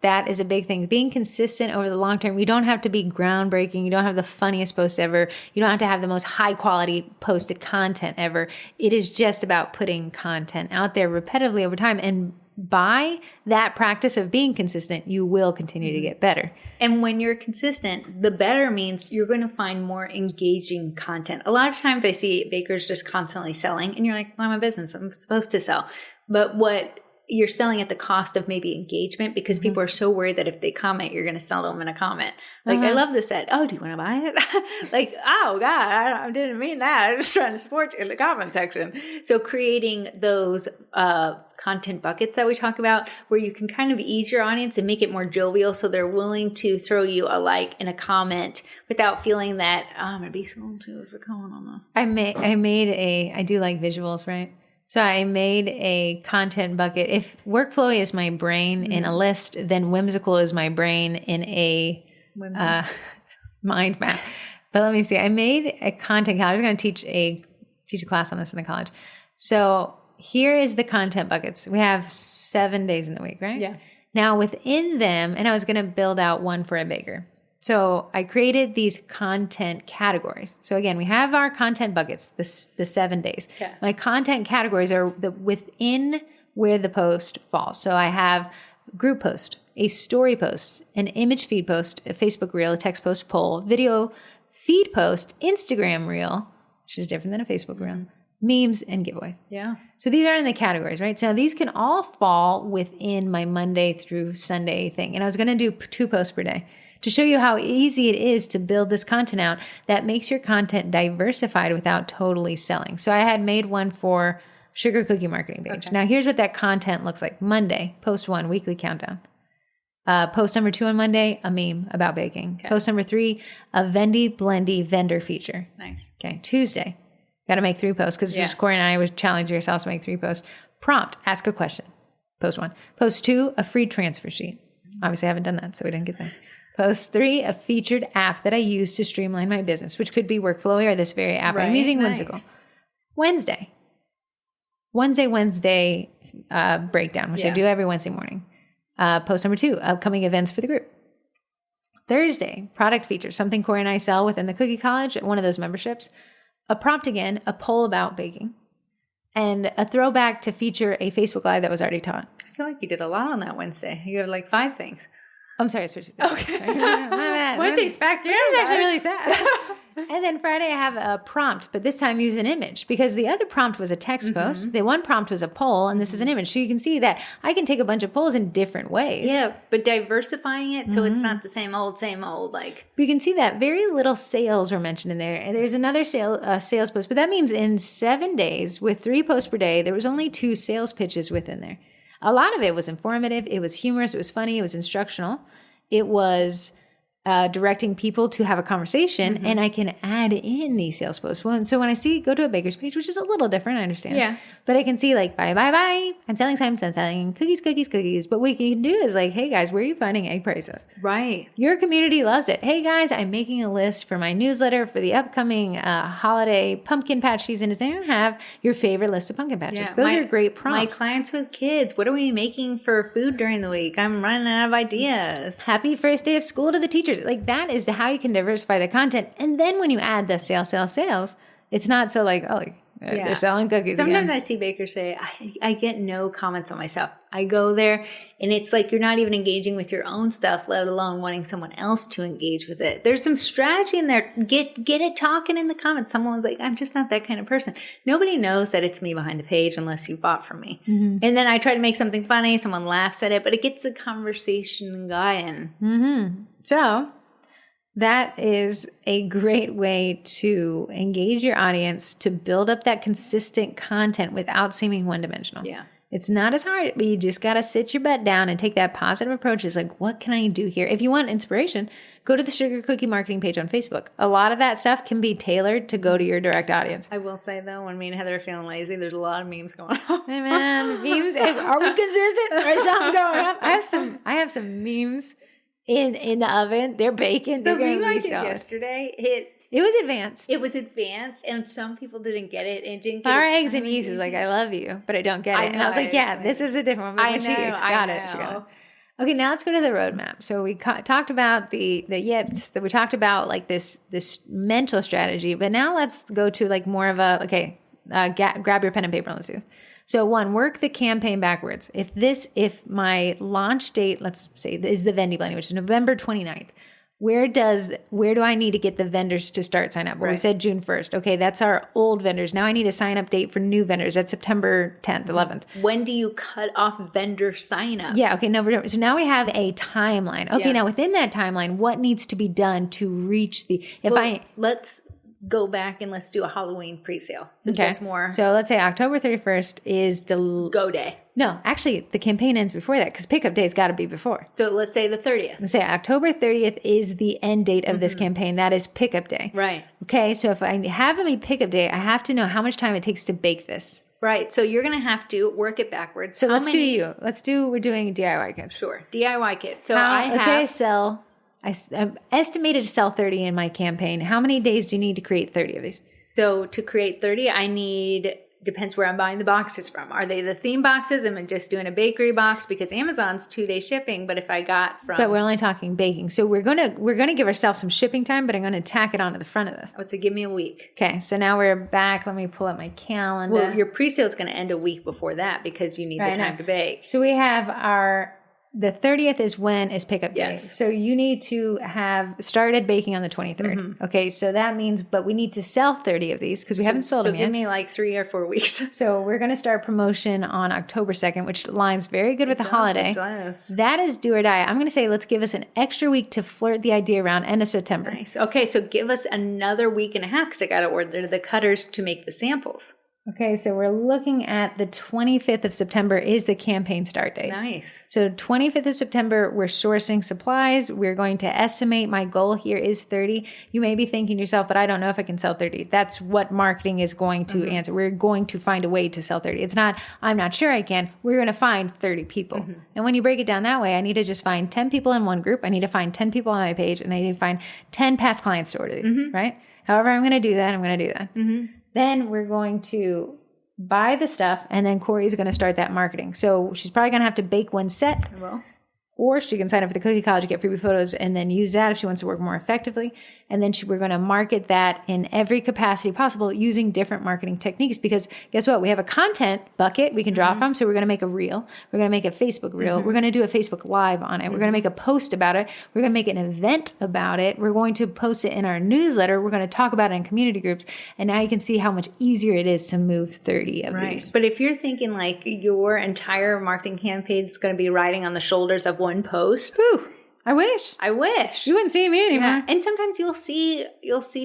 Speaker 1: that is a big thing. Being consistent over the long term. You don't have to be groundbreaking. You don't have the funniest post ever. You don't have to have the most high quality posted content ever. It is just about putting content out there repetitively over time. And by that practice of being consistent, you will continue to get better.
Speaker 2: And when you're consistent, the better means you're going to find more engaging content. A lot of times I see bakers just constantly selling and you're like, well, I'm a business. I'm supposed to sell. But what you're selling at the cost of maybe engagement because people are so worried that if they comment, you're going to sell them in a comment. Like, I love this set. Oh, do you want to buy it? Like, oh, God, I didn't mean that. I'm just trying to support you in the comment section. So creating those content buckets that we talk about where you can kind of ease your audience and make it more jovial so they're willing to throw you a like and a comment without feeling that, oh, I'm going to be sold to if you're comment on that.
Speaker 1: I do like visuals, right? So I made a content bucket. If workflow is my brain in a list, then whimsical is my brain in a mind map. But let me see. I made a content. I was going to teach a class on this in the college. So here is the content buckets. We have 7 days in the week, right?
Speaker 2: Yeah.
Speaker 1: Now within them, and I was going to build out one for a baker. So I created these content categories. So again, we have our content buckets, the 7 days. Okay. My content categories are within where the post falls. So I have group post, a story post, an image feed post, a Facebook reel, a text post, poll, video feed post, Instagram reel, which is different than a Facebook reel, memes, and giveaways.
Speaker 2: Yeah.
Speaker 1: So these are in the categories, right? So these can all fall within my Monday through Sunday thing. And I was going to do 2 posts per day to show you how easy it is to build this content out that makes your content diversified without totally selling. So I had made one for sugar cookie marketing page. Okay. Now here's what that content looks like. Monday, post 1, weekly countdown. Post number 2 on Monday, a meme about baking. Okay. Post number 3, a Vendy Blendy vendor feature.
Speaker 2: Nice.
Speaker 1: Okay. Tuesday, got to make 3 posts because Corey and I was challenging ourselves to make 3 posts. Prompt, ask a question. Post 1. Post 2, a free transfer sheet. Obviously I haven't done that, so we didn't get that. Post 3, a featured app that I use to streamline my business, which could be Workflowy or this very app I'm using, Whimsical. Wednesday breakdown, which I do every Wednesday morning. Post number 2, upcoming events for the group. Thursday, product features, something Corey and I sell within the Cookie College, one of those memberships. A prompt again, a poll about baking, and a throwback to feature a Facebook Live that was already taught.
Speaker 2: I feel like you did a lot on that Wednesday. You have like 5 things.
Speaker 1: I'm sorry, I switched it.
Speaker 2: Okay.
Speaker 1: My bad.
Speaker 2: Wednesday's back.
Speaker 1: This is actually really sad. And then Friday I have a prompt, but this time use an image because the other prompt was a text post. The one prompt was a poll, and this is an image. So you can see that I can take a bunch of polls in different ways.
Speaker 2: Yeah, but diversifying it so it's not the same old like.
Speaker 1: You can see that very little sales were mentioned in there. And there's another sales post, but that means in 7 days with 3 posts per day, there was only 2 sales pitches within there. A lot of it was informative. It was humorous. It was funny. It was instructional. It was directing people to have a conversation, and I can add in these sales posts. So when I go to a baker's page, which is a little different, I understand. Yeah. But I can see like, bye. I'm selling cookies. But what you can do is like, hey guys, where are you finding egg prices?
Speaker 2: Right.
Speaker 1: Your community loves it. Hey guys, I'm making a list for my newsletter for the upcoming holiday pumpkin patch season. Does anyone have your favorite list of pumpkin patches? Those are great prompts.
Speaker 2: My clients with kids, what are we making for food during the week? I'm running out of ideas.
Speaker 1: Happy first day of school to the teachers. Like that is how you can diversify the content. And then when you add the sales, it's not so like, oh, like, They're selling cookies.
Speaker 2: Sometimes I see bakers say, I get no comments on my stuff. I go there and it's like you're not even engaging with your own stuff, let alone wanting someone else to engage with it. There's some strategy in there. Get it talking in the comments. Someone was like, I'm just not that kind of person. Nobody knows that it's me behind the page unless you bought from me. Mm-hmm. And then I try to make something funny. Someone laughs at it, but it gets the conversation going.
Speaker 1: Mm-hmm. So that is a great way to engage your audience, to build up that consistent content without seeming one-dimensional.
Speaker 2: Yeah.
Speaker 1: It's not as hard, but you just got to sit your butt down and take that positive approach. It's like, what can I do here? If you want inspiration, go to the Sugar Cookie Marketing page on Facebook. A lot of that stuff can be tailored to go to your direct audience.
Speaker 2: I will say, though, when me and Heather are feeling lazy, there's a lot of memes going on.
Speaker 1: Hey, man, memes. Are we consistent? Or is something going up? I have some memes in the oven. They're baking. They're going to be solid.
Speaker 2: Yesterday,
Speaker 1: it was advanced.
Speaker 2: It was advanced, and some people didn't get it. And didn't get
Speaker 1: Our eggs and yeast is like, I love you, but I don't get it. And I was like, yeah, this is a different one. She got it. Okay, now let's go to the roadmap. So we talked about the yips. That we talked about like this mental strategy, but now let's go to like more of a grab your pen and paper. Let's do this. So one, work the campaign backwards. If my launch date, let's say, is the Vendy blending, which is November 29th. Where do I need to get the vendors to start sign up? Well, we said June 1st. Okay, that's our old vendors. Now I need a sign up date for new vendors. That's September 10th, 11th.
Speaker 2: When do you cut off vendor signups?
Speaker 1: Yeah, okay, November. So now we have a timeline. Okay, now within that timeline, what needs to be done to reach the
Speaker 2: let's go back and let's do a Halloween pre-sale.
Speaker 1: That's more. So let's say October 31st is the
Speaker 2: go day.
Speaker 1: No, actually, the campaign ends before that because pickup day's got to be before.
Speaker 2: So let's say the 30th.
Speaker 1: Let's say October 30th is the end date of this campaign. That is pickup day.
Speaker 2: Right.
Speaker 1: Okay, so if I have a pickup day, I have to know how much time it takes to bake this.
Speaker 2: Right. So you're going to have to work it backwards.
Speaker 1: So we're doing DIY kits.
Speaker 2: Sure. DIY kits. So
Speaker 1: I'm estimated to sell 30 in my campaign. How many days do you need to create 30 of these?
Speaker 2: So to create 30, depends where I'm buying the boxes from. Are they the theme boxes? Am I just doing a bakery box? Because Amazon's 2-day shipping, but if I got from...
Speaker 1: But we're only talking baking. So we're gonna give ourselves some shipping time, but I'm going to tack it onto the front of this.
Speaker 2: I would say give me a week.
Speaker 1: Okay, so now we're back. Let me pull up my calendar.
Speaker 2: Well, your pre-sale is going to end a week before that because you need the time to bake.
Speaker 1: So we have the 30th is pickup day.
Speaker 2: Yes.
Speaker 1: So you need to have started baking on the 23rd. Mm-hmm. Okay, so that means, but we need to sell 30 of these because we haven't sold them yet.
Speaker 2: So give me like 3 or 4 weeks.
Speaker 1: So we're going to start promotion on October 2nd, which aligns very good with the holiday.
Speaker 2: It does.
Speaker 1: That is do or die. I'm going to say let's give us an extra week to flirt the idea around end of September.
Speaker 2: Nice. Okay, so give us another week and a half because I got to order the cutters to make the samples.
Speaker 1: Okay, so we're looking at the 25th of September is the campaign start date.
Speaker 2: Nice.
Speaker 1: So 25th of September, we're sourcing supplies. We're going to estimate. My goal here is 30. You may be thinking to yourself, but I don't know if I can sell 30. That's what marketing is going to answer. We're going to find a way to sell 30. It's not, I'm not sure I can. We're going to find 30 people. Mm-hmm. And when you break it down that way, I need to just find 10 people in one group. I need to find 10 people on my page, and I need to find 10 past clients to order these, right? However I'm going to do that, I'm going to do that. Mm-hmm. Then we're going to buy the stuff, and then Corey's going to start that marketing. So she's probably going to have to bake one set.
Speaker 2: Well.
Speaker 1: Or she can sign up for the Cookie College, get freebie photos, and then use that if she wants to work more effectively. And then we're going to market that in every capacity possible using different marketing techniques. Because guess what? We have a content bucket we can draw from. So we're going to make a reel. We're going to make a Facebook reel. We're going to do a Facebook Live on it. We're going to make a post about it. We're going to make an event about it. We're going to post it in our newsletter. We're going to talk about it in community groups. And now you can see how much easier it is to move 30 of these.
Speaker 2: But if you're thinking like your entire marketing campaign is going to be riding on the shoulders of one post.
Speaker 1: Whew. I wish.
Speaker 2: You
Speaker 1: wouldn't see me anymore.
Speaker 2: Yeah. And sometimes you'll see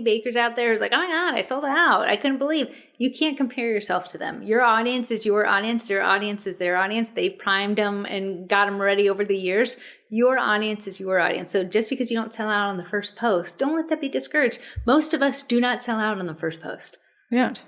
Speaker 2: bakers out there who's like, oh my God, I sold out. I couldn't believe. You can't compare yourself to them. Your audience is your audience. Their audience is their audience. They've primed them and got them ready over the years. Your audience is your audience. So just because you don't sell out on the first post, don't let that be discouraged. Most of us do not sell out on the first post.
Speaker 1: We don't.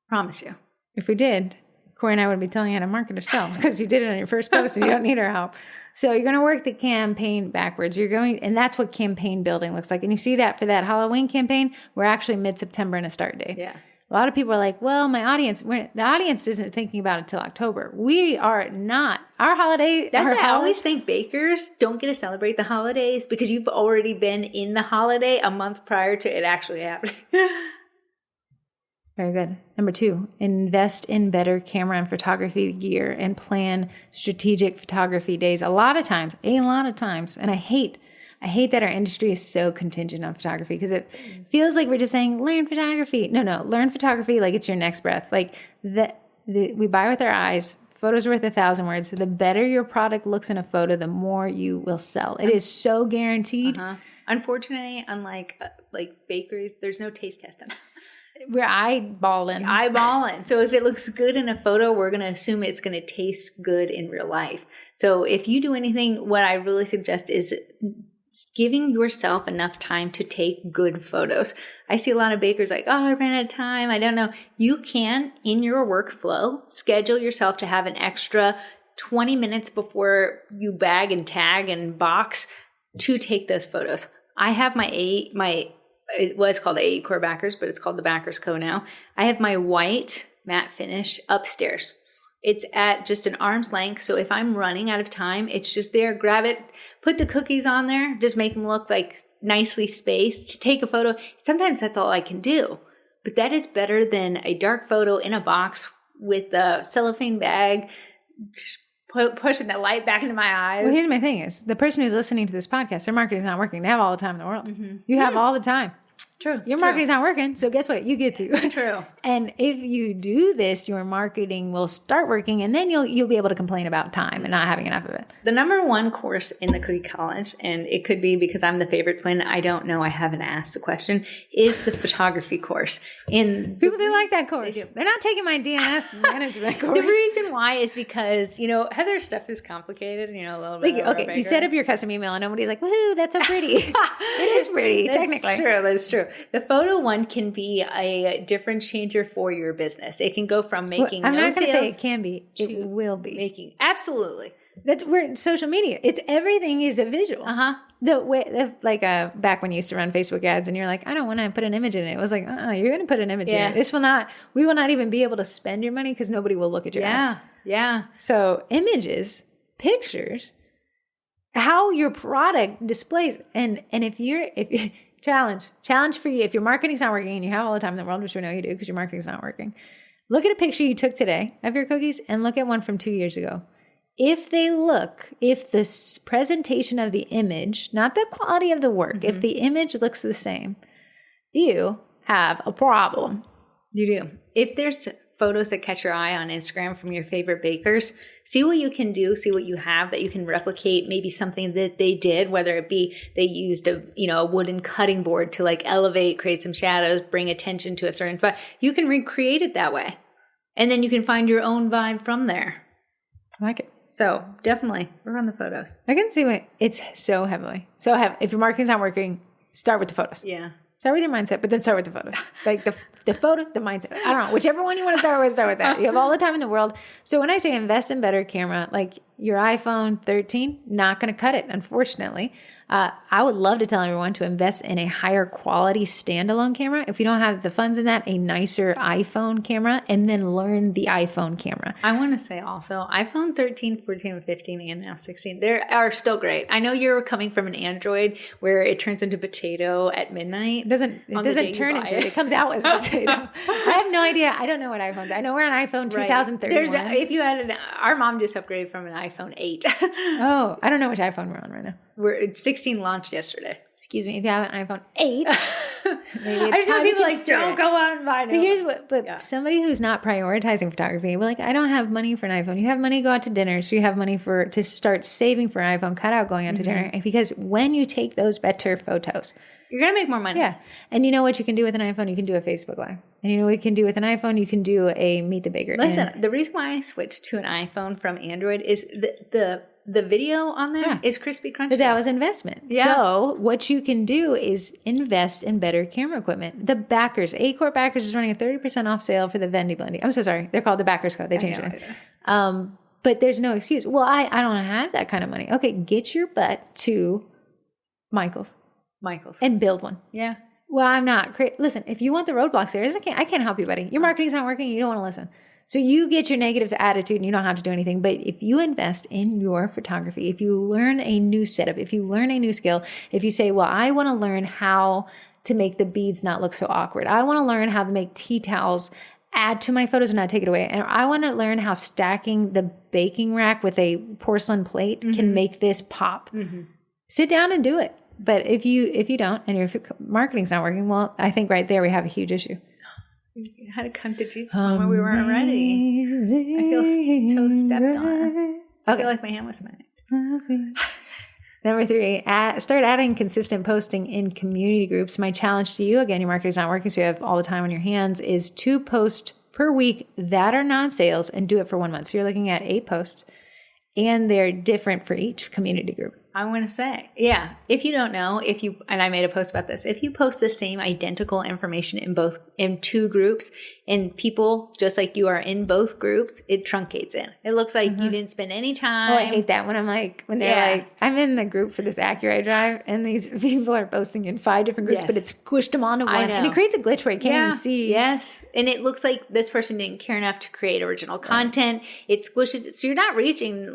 Speaker 2: Promise you.
Speaker 1: If we did, Corey and I would be telling you how to market or sell because you did it on your first post and you don't need our help. So you're going to work the campaign backwards. And that's what campaign building looks like. And you see that for that Halloween campaign, we're actually mid-September in a start date.
Speaker 2: Yeah.
Speaker 1: A lot of people are like, well, the audience isn't thinking about it till October. We are not. Our holiday.
Speaker 2: That's why I always think bakers don't get to celebrate the holidays because you've already been in the holiday a month prior to it actually happening.
Speaker 1: Very good. Number 2, invest in better camera and photography gear and plan strategic photography days. A lot of times, and I hate that our industry is so contingent on photography because it feels like we're just saying, learn photography. No, learn photography like it's your next breath. Like we buy with our eyes. Photos worth 1,000 words. The better your product looks in a photo, the more you will sell. It is so guaranteed.
Speaker 2: Unfortunately, unlike like bakeries, there's no taste testing.
Speaker 1: We're eyeballing.
Speaker 2: So if it looks good in a photo, we're going to assume it's going to taste good in real life. So if you do anything, what I really suggest is giving yourself enough time to take good photos. I see a lot of bakers like, I ran out of time. I don't know. You can, in your workflow, schedule yourself to have an extra 20 minutes before you bag and tag and box to take those photos. I have it was called AE Core Backers, but it's called the Backers Co. now. I have my white matte finish upstairs. It's at just an arm's length. So if I'm running out of time, it's just there. Grab it, put the cookies on there, just make them look like nicely spaced to take a photo. Sometimes that's all I can do. But that is better than a dark photo in a box with a cellophane bag, pushing the light back into my eyes.
Speaker 1: Well, here's my thing is the person who's listening to this podcast, their marketing's not working. They have all the time in the world. You have all the time.
Speaker 2: True.
Speaker 1: Your marketing's not working. So guess what? You get to.
Speaker 2: True.
Speaker 1: And if you do this, your marketing will start working and then you'll be able to complain about time and not having enough of it.
Speaker 2: The number 1 course in the Cookie College, and it could be because I'm the favorite twin, I don't know, I haven't asked the question, is the photography course. And
Speaker 1: people do like that course. They're not taking my DNS management course.
Speaker 2: The reason why is because, Heather's stuff is complicated, a little bit.
Speaker 1: Okay, you set up your custom email and nobody's like, woohoo, that's so pretty. It is pretty, technically.
Speaker 2: That's true. The photo one can be a difference changer for your business. It can go from making
Speaker 1: I'm not going to say it can be. It will be.
Speaker 2: Making. Absolutely.
Speaker 1: We're in social media. Everything is a visual. The way, back when you used to run Facebook ads and you're like, I don't want to put an image in it. It was like, you're going to put an image in it. We will not even be able to spend your money because nobody will look at your ad.
Speaker 2: Yeah.
Speaker 1: So images, pictures, how your product displays. And if challenge for you, if your marketing's not working and you have all the time in the world, which we know you do because your marketing's not working, look at a picture you took today of your cookies and look at one from 2 years ago. If the presentation of the image, not the quality of the work, if the image looks the same, you have a problem.
Speaker 2: You do. If there's photos that catch your eye on Instagram from your favorite bakers, see what you can do, see what you have that you can replicate, maybe something that they did, whether it be they used a wooden cutting board to elevate, create some shadows, bring attention to a certain spot. You can recreate it that way. And then you can find your own vibe from there.
Speaker 1: I like it.
Speaker 2: So definitely work on the photos.
Speaker 1: I can see what it's so heavily. If your marketing's not working, start with the photos.
Speaker 2: Yeah.
Speaker 1: Start with your mindset, but then start with the photos. Like the photo, the mindset. I don't know. Whichever one you want to start with that. You have all the time in the world. So when I say invest in better camera, like your iPhone 13, not going to cut it, unfortunately. I would love to tell everyone to invest in a higher quality standalone camera. If you don't have the funds in that, a nicer iPhone camera, and then learn the iPhone camera.
Speaker 2: I want to say also, iPhone 13, 14, and 15, and now 16, they are still great. I know you're coming from an Android where it turns into potato at midnight.
Speaker 1: It doesn't turn into it. It comes out as potato. I have no idea. I don't know what iPhones. I know we're on iPhone 2031.
Speaker 2: If you had our mom just upgraded from an iPhone 8.
Speaker 1: Oh, I don't know which iPhone we're on right now.
Speaker 2: 16 launched yesterday.
Speaker 1: Excuse me, if you have an iPhone 8, maybe
Speaker 2: it's time to consider. Don't go out and buy it.
Speaker 1: But somebody who's not prioritizing photography, we're like, I don't have money for an iPhone. You have money to go out to dinner, so you have money to start saving for an iPhone. Cut out going out to dinner, because when you take those better photos,
Speaker 2: you're gonna make more money.
Speaker 1: Yeah, and you know what you can do with an iPhone? You can do a Facebook Live, and you know what you can do with an iPhone? You can do a Meet the Baker.
Speaker 2: Listen, the reason why I switched to an iPhone from Android is the video on there is crispy crunchy.
Speaker 1: But that was investment. Yeah. So what you can do is invest in better camera equipment. The Backers, Core Backers is running a 30% off sale for the Vendy Blendy. I'm so sorry. They're called the Backers Code. They changed it. But there's no excuse. Well, I don't have that kind of money. Okay, get your butt to Michael's. And build one.
Speaker 2: Yeah.
Speaker 1: Well, I'm not. Listen, if you want the roadblocks there, I can't help you, buddy. Your marketing's not working. You don't want to listen. So you get your negative attitude and you don't have to do anything. But if you invest in your photography, if you learn a new setup, if you learn a new skill, if you say, well, I want to learn how to make the beads not look so awkward. I want to learn how to make tea towels add to my photos and not take it away. And I want to learn how stacking the baking rack with a porcelain plate can make this pop. Sit down and do it. But if you don't, and your marketing's not working, well, I think right there we have a huge issue.
Speaker 2: You had to come to Jesus when we weren't ready. I feel toe stepped on. I feel like my hand was smacked.
Speaker 1: Number 3, start adding consistent posting in community groups. My challenge to you, again, your marketing's not working, so you have all the time on your hands, is 2 posts per week that are non-sales and do it for 1 month. So you're looking at 8 posts, and they're different for each community group.
Speaker 2: I want to say, if you don't know, and I made a post about this, if you post the same identical information in 2 groups and people just like you are in both groups, it truncates in. It looks like you didn't spend any time.
Speaker 1: Oh, I hate that when they're like, I'm in the group for this Accuray drive and these people are posting in 5 different groups, but it's squished them onto one. And it creates a glitch where you can't even see.
Speaker 2: Yes. And it looks like this person didn't care enough to create original content. It squishes it. So you're not reaching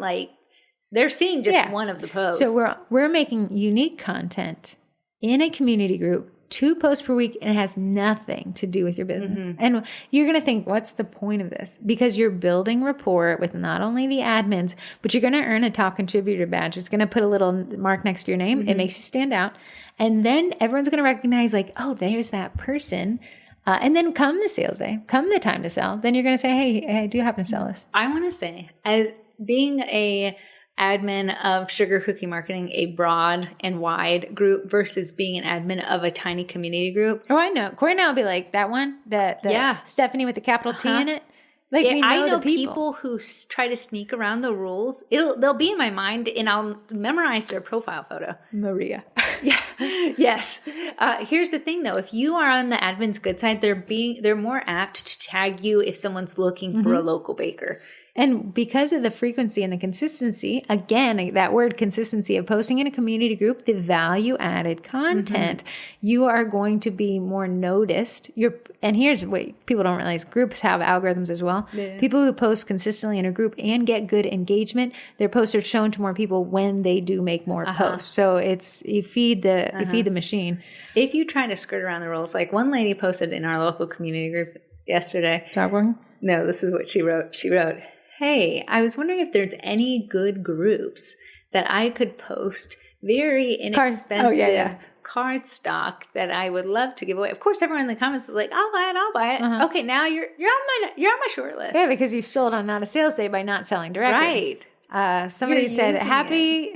Speaker 2: they're seeing just one of the posts.
Speaker 1: So we're making unique content in a community group, 2 posts per week, and it has nothing to do with your business. And you're going to think, what's the point of this? Because you're building rapport with not only the admins, but you're going to earn a top contributor badge. It's going to put a little mark next to your name. It makes you stand out. And then everyone's going to recognize oh, there's that person. And then come the sales day, come the time to sell, then you're going to say, hey, I do happen to sell this.
Speaker 2: I want to say, as being a admin of Sugar Cookie Marketing, a broad and wide group versus being an admin of a tiny community group.
Speaker 1: Oh, I know. Corey and I will be like, that one, Stephanie with the capital T in it.
Speaker 2: I know people who try to sneak around the rules. They'll be in my mind, and I'll memorize their profile photo.
Speaker 1: Maria.
Speaker 2: Yes. Here's the thing, though. If you are on the admin's good side, they're more apt to tag you if someone's looking for a local baker.
Speaker 1: And because of the frequency and the consistency, again, that word consistency of posting in a community group, the value added content, you are going to be more noticed. And here's what people don't realize. Groups have algorithms as well. Yeah. People who post consistently in a group and get good engagement, their posts are shown to more people when they do make more posts. So you feed the machine.
Speaker 2: If you try to skirt around the rules, like one lady posted in our local community group yesterday.
Speaker 1: Dog walking?
Speaker 2: No, this is what she wrote. She wrote, hey, I was wondering if there's any good groups that I could post very inexpensive card stock that I would love to give away. Of course, everyone in the comments is like, I'll buy it. Okay, now you're on my short list.
Speaker 1: Yeah, because you sold on Not a Sales Day by not selling directly.
Speaker 2: Right.
Speaker 1: Somebody said happy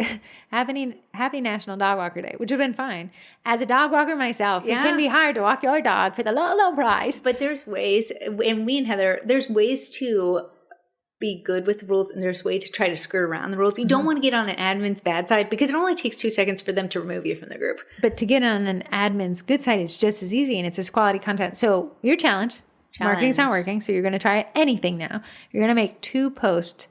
Speaker 1: National Dog Walker Day, which would have been fine. As a dog walker myself, you can be hired to walk your dog for the low price.
Speaker 2: But there's ways, and me and Heather, there's ways to be good with the rules, and there's a way to try to skirt around the rules. You don't want to get on an admin's bad side because it only takes 2 seconds for them to remove you from the group.
Speaker 1: But to get on an admin's good side is just as easy, and it's just quality content. So your challenge. Marketing's not working, so you're going to try anything now. You're going to make 2 posts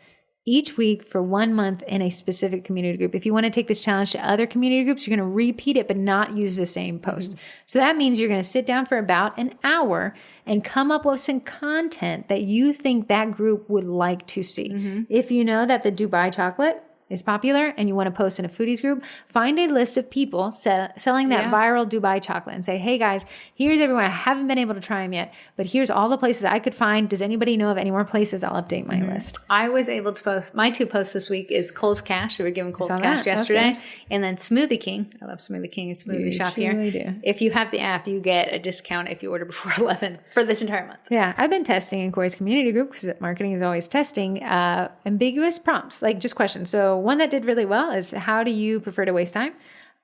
Speaker 1: each week for 1 month in a specific community group. If you want to take this challenge to other community groups, you're going to repeat it but not use the same post. So that means you're going to sit down for about an hour and come up with some content that you think that group would like to see. If you know that the Dubai chocolate is popular and you want to post in a foodies group, find a list of people selling that viral Dubai chocolate and say, hey guys, here's everyone. I haven't been able to try them yet, but here's all the places I could find. Does anybody know of any more places? I'll update my list.
Speaker 2: I was able to post, my 2 posts this week is Kohl's Cash. So we're giving Kohl's Cash yesterday. And then Smoothie King. I love Smoothie King and Smoothie Shop here. Do. If you have the app, you get a discount if you order before 11 for this entire month.
Speaker 1: Yeah, I've been testing in Corey's community group because marketing is always testing ambiguous prompts, like just questions. So one that did really well is, how do you prefer to waste time?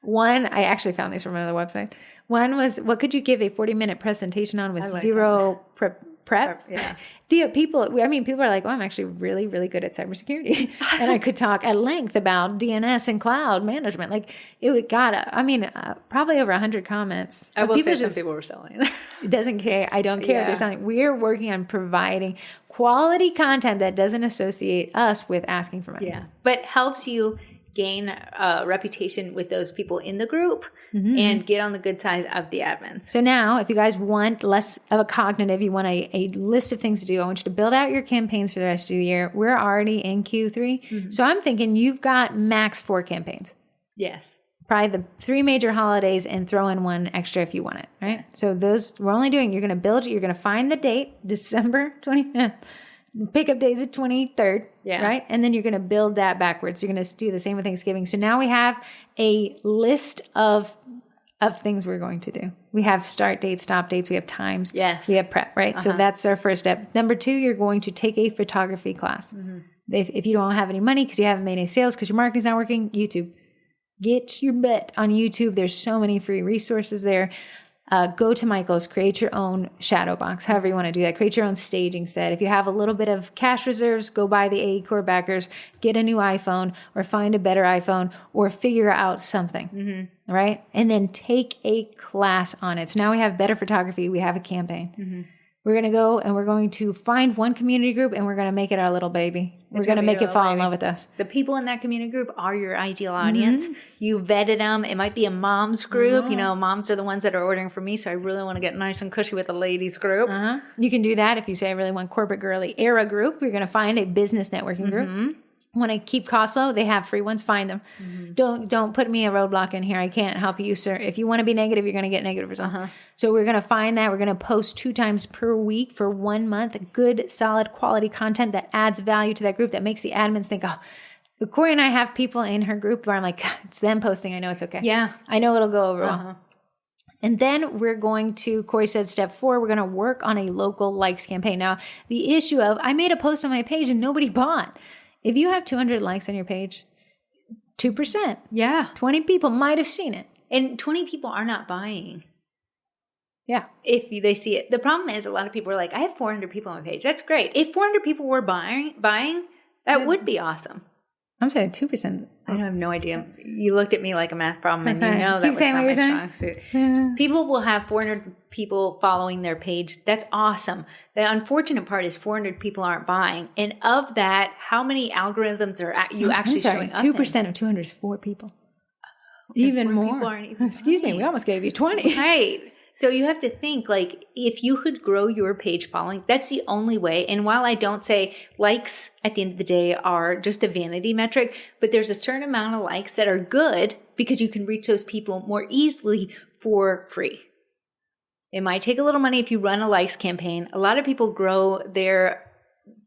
Speaker 1: One, I actually found these from another website. One was, what could you give a 40-minute presentation on with zero prep? Yeah. People are like, I'm actually really, really good at cybersecurity. And I could talk at length about DNS and cloud management. Like, probably over 100 comments.
Speaker 2: I will say some people were selling.
Speaker 1: It doesn't care. I don't care if they're selling. We're working on providing quality content that doesn't associate us with asking for money.
Speaker 2: Yeah. But helps you gain a reputation with those people in the group and get on the good side of the admins.
Speaker 1: So now, if you guys want less of a cognitive, you want a list of things to do, I want you to build out your campaigns for the rest of the year. We're already in Q3. So I'm thinking you've got max 4 campaigns.
Speaker 2: Yes.
Speaker 1: probably the 3 major holidays and throw in one extra if you want it, right? So those, we're only doing, you're going to build, you're going to find the date, December 25th. Pickup days the 23rd, right? And then you're going to build that backwards. You're going to do the same with Thanksgiving. So now we have a list of things we're going to do. We have start dates, stop dates. We have times. Yes. We have prep, right? So that's our first step. Number 2, you're going to take a photography class. Mm-hmm. If you don't have any money because you haven't made any sales because your marketing's not working, YouTube. Get your butt on YouTube. There's so many free resources there. Go to Michael's, create your own shadow box, however you want to do that. Create your own staging set. If you have a little bit of cash reserves, go buy the AE Core backers, get a new iPhone or find a better iPhone or figure out something, right? And then take a class on it. So now we have better photography. We have a campaign. Mm-hmm. We're going to go and we're going to find one community group and we're going to make it our little baby. We're going to make it fall in love with us.
Speaker 2: The people in that community group are your ideal audience. Mm-hmm. You vetted them. It might be a mom's group. You know, moms are the ones that are ordering from me. So I really want to get nice and cushy with a ladies group.
Speaker 1: You can do that if you say, I really want corporate girly era group. You're going to find a business networking group. Want to keep costs low? They have free ones. Find them. Don't put me a roadblock in here. I can't help you, sir. If you want to be negative, you're going to get negative results. So we're going to find that. We're going to post 2 times per week for 1 month. Good, solid, quality content that adds value to that group, that makes the admins think, oh, Corey and I have people in her group where I'm like, it's them posting. I know it's okay.
Speaker 2: Yeah.
Speaker 1: I know it'll go over well. And then we're going to, Corey said, step 4, we're going to work on a local likes campaign. Now, the issue of, I made a post on my page and nobody bought. If you have 200 likes on your page, 2%.
Speaker 2: Yeah.
Speaker 1: 20 people might have seen it.
Speaker 2: And 20 people are not buying.
Speaker 1: Yeah.
Speaker 2: If they see it. The problem is a lot of people are like, I have 400 people on my page. That's great. If 400 people were buying, that would be awesome.
Speaker 1: I'm saying 2%.
Speaker 2: I have no idea. You looked at me like a math problem and you know that was not my strong suit. Yeah. People will have 400 people following their page. That's awesome. The unfortunate part is 400 people aren't buying. And of that, how many algorithms are you actually showing up
Speaker 1: 2% of 200 is 4 people. Even more.
Speaker 2: People aren't even
Speaker 1: Excuse me, we almost gave you 20.
Speaker 2: Right. So you have to think, like, if you could grow your page following, that's the only way. And while I don't say likes at the end of the day are just a vanity metric, but there's a certain amount of likes that are good because you can reach those people more easily for free. It might take a little money if you run a likes campaign. A lot of people grow their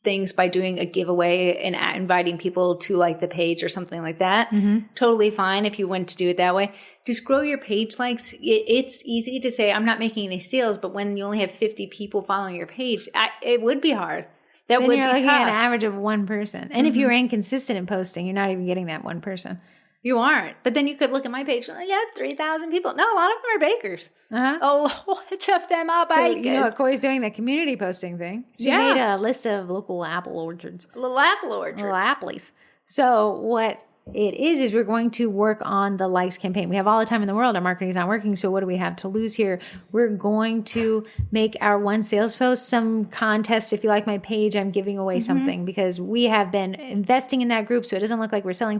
Speaker 2: things by doing a giveaway and inviting people to like the page or something like that. Totally fine if you want to do it that way. Just grow your page likes. It's easy to say, I'm not making any sales, but when you only have 50 people following your page, it would be hard. That
Speaker 1: then
Speaker 2: would
Speaker 1: you're
Speaker 2: be
Speaker 1: looking
Speaker 2: tough.
Speaker 1: at an average of 1 person. And if you're inconsistent in posting, you're not even getting that 1 person.
Speaker 2: You aren't. But then you could look at my page. Oh, yeah, 3,000 people. No, a lot of them are bakers. A lot of them are bakers.
Speaker 1: So you know what Corey's doing, the community posting thing. She made a list of local apple orchards.
Speaker 2: Little apple orchards.
Speaker 1: Little apples. So what it is we're going to work on the likes campaign. We have all the time in the world. Our marketing's not working. So what do we have to lose here? We're going to make our one sales post some contest. If you like my page, I'm giving away something because we have been investing in that group. So it doesn't look like we're selling.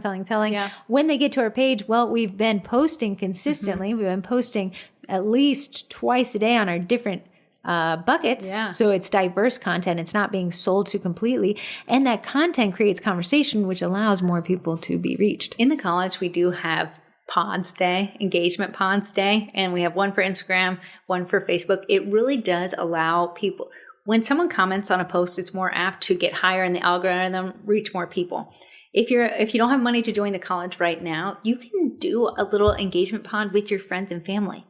Speaker 1: Yeah. When they get to our page, well, we've been posting consistently. We've been posting at least twice a day on our different buckets. Yeah. So it's diverse content. It's not being sold to completely. And that content creates conversation, which allows more people to be reached.
Speaker 2: In the college, we do have Pods Day, Engagement Pods Day, and we have one for Instagram, one for Facebook. It really does allow people, when someone comments on a post, it's more apt to get higher in the algorithm, reach more people. If you don't have money to join the college right now, you can do a little engagement pod with your friends and family.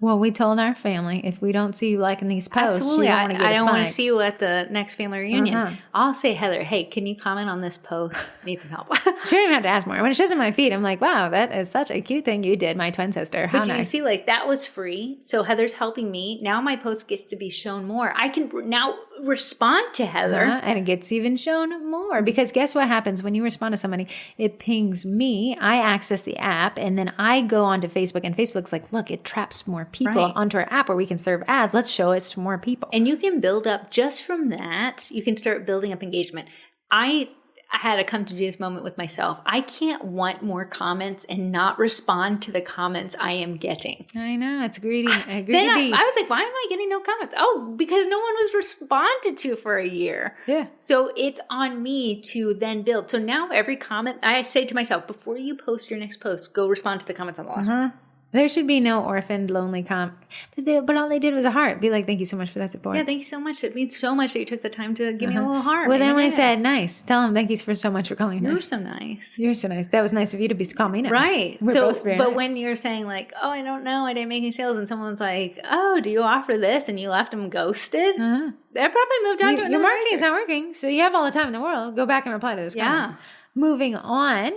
Speaker 1: Well, we told our family, if we don't see you liking these posts,
Speaker 2: absolutely, I don't want to see you at the next family reunion. I'll say, Heather, hey, can you comment on this post? Need some help.
Speaker 1: She don't even have to ask more. When it shows in my feed, I'm like, wow, that is such a cute thing you did, my twin sister. How
Speaker 2: nice. But
Speaker 1: nice.
Speaker 2: You see, like, that was free. So Heather's helping me. Now my post gets to be shown more. I can now respond to Heather.
Speaker 1: And it gets even shown more. Because guess what happens when you respond to somebody? It pings me. I access the app. And then I go onto Facebook. And Facebook's like, look, it traps more people onto our app where we can serve ads. Let's show it to more people.
Speaker 2: And you can build up just from that. You can start building up engagement. I had a come to Jesus moment with myself. I can't want more comments and not respond to the comments I am getting.
Speaker 1: I know. It's greedy. I agree.
Speaker 2: Then I was like, why am I getting no comments? Oh, because no one was responded to for a year.
Speaker 1: Yeah.
Speaker 2: So it's on me to then build. So now every comment, I say to myself, before you post your next post, go respond to the comments on the last one.
Speaker 1: There should be no orphaned, lonely but all they did was a heart. Be like, thank you so much for that support.
Speaker 2: Yeah, thank you so much. It means so much that you took the time to give me a little heart.
Speaker 1: Well, then I said, nice. Tell them thank you for so much for calling.
Speaker 2: You're so nice.
Speaker 1: You're so nice. That was nice of you to call me nice.
Speaker 2: Right.
Speaker 1: We're both very nice.
Speaker 2: When you're saying like, oh, I don't know, I didn't make any sales, and someone's like, oh, do you offer this? And you left them ghosted. They probably moved on to another
Speaker 1: your marketing is not working, so you have all the time in the world. Go back and reply to those comments. Moving on.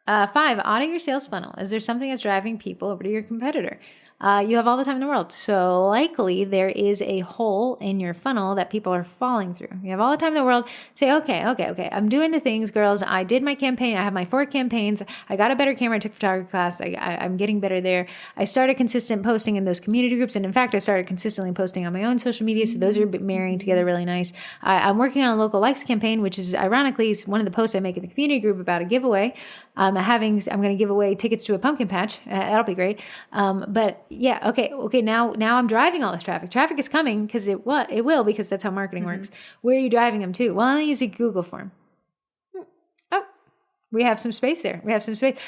Speaker 1: 5, audit your sales funnel. Is there something that's driving people over to your competitor? You have all the time in the world. So likely there is a hole in your funnel that people are falling through. You have all the time in the world. Say, okay. I'm doing the things, girls. I did my campaign. I have my 4 campaigns. I got a better camera. I took photography class. I'm getting better there. I started consistent posting in those community groups. And in fact, I've started consistently posting on my own social media. So those are marrying together really nice. I'm working on a local likes campaign, which is ironically one of the posts I make in the community group about a giveaway. I'm going to give away tickets to a pumpkin patch. That'll be great. But yeah, okay. Now I'm driving all this traffic. Traffic is coming because it will, because that's how marketing works. Where are you driving them to? Well, I'll use a Google form. Oh, we have some space there.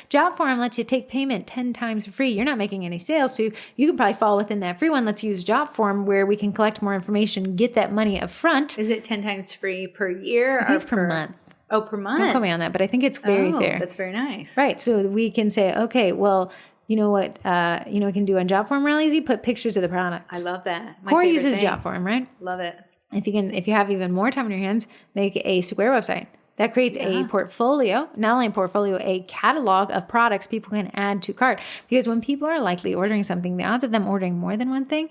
Speaker 1: Job form lets you take payment 10 times for free. You're not making any sales, so you can probably fall within that free one. Let's use job form where we can collect more information, get that money up front.
Speaker 2: Is it 10 times free per year?
Speaker 1: I think it's per month.
Speaker 2: Oh, per month.
Speaker 1: Don't quote me on that, but I think it's very fair.
Speaker 2: That's very nice.
Speaker 1: Right. So we can say, okay, well, you know what? We can do on job form real easy. Put pictures of the product.
Speaker 2: I love that.
Speaker 1: Core uses job form, right?
Speaker 2: Love it.
Speaker 1: If you have even more time on your hands, make a Square website that creates a portfolio. Not only a portfolio, a catalog of products people can add to cart. Because when people are likely ordering something, the odds of them ordering more than one thing,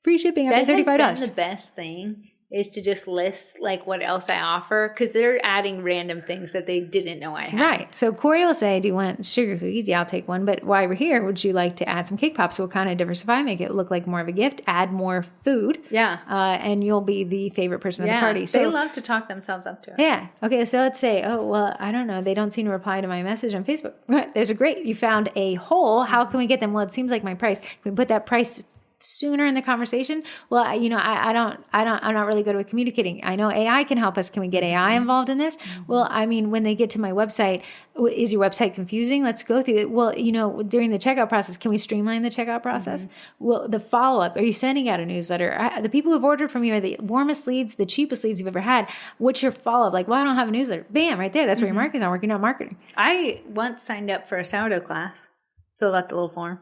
Speaker 1: free shipping after $35.
Speaker 2: That has been the best thing. Is to just list like what else I offer, because they're adding random things that they didn't know I had.
Speaker 1: Right. So Corey will say, do you want sugar cookies? Yeah, I'll take one. But while we're here, would you like to add some cake pops? We'll kind of diversify, make it look like more of a gift, add more food. Yeah. And you'll be the favorite person at the party. So
Speaker 2: they love to talk themselves up to us.
Speaker 1: Yeah. Okay. So let's say, oh, well, I don't know. They don't seem to reply to my message on Facebook. There's you found a hole. How can we get them? Well, it seems like my price. Can we put that price sooner in the conversation? Well, I'm not really good with communicating. I know AI can help us. Can we get AI involved in this? Well, I mean, when they get to my website, is your website confusing? Let's go through it. Well, during the checkout process, can we streamline the checkout process? Well, the follow-up, are you sending out a newsletter? The people who've ordered from you are the warmest leads, the cheapest leads you've ever had. What's your follow-up? Like, well, I don't have a newsletter. Bam, right there. That's where your marketing's not working, not marketing.
Speaker 2: I once signed up for a sourdough class, filled out the little form.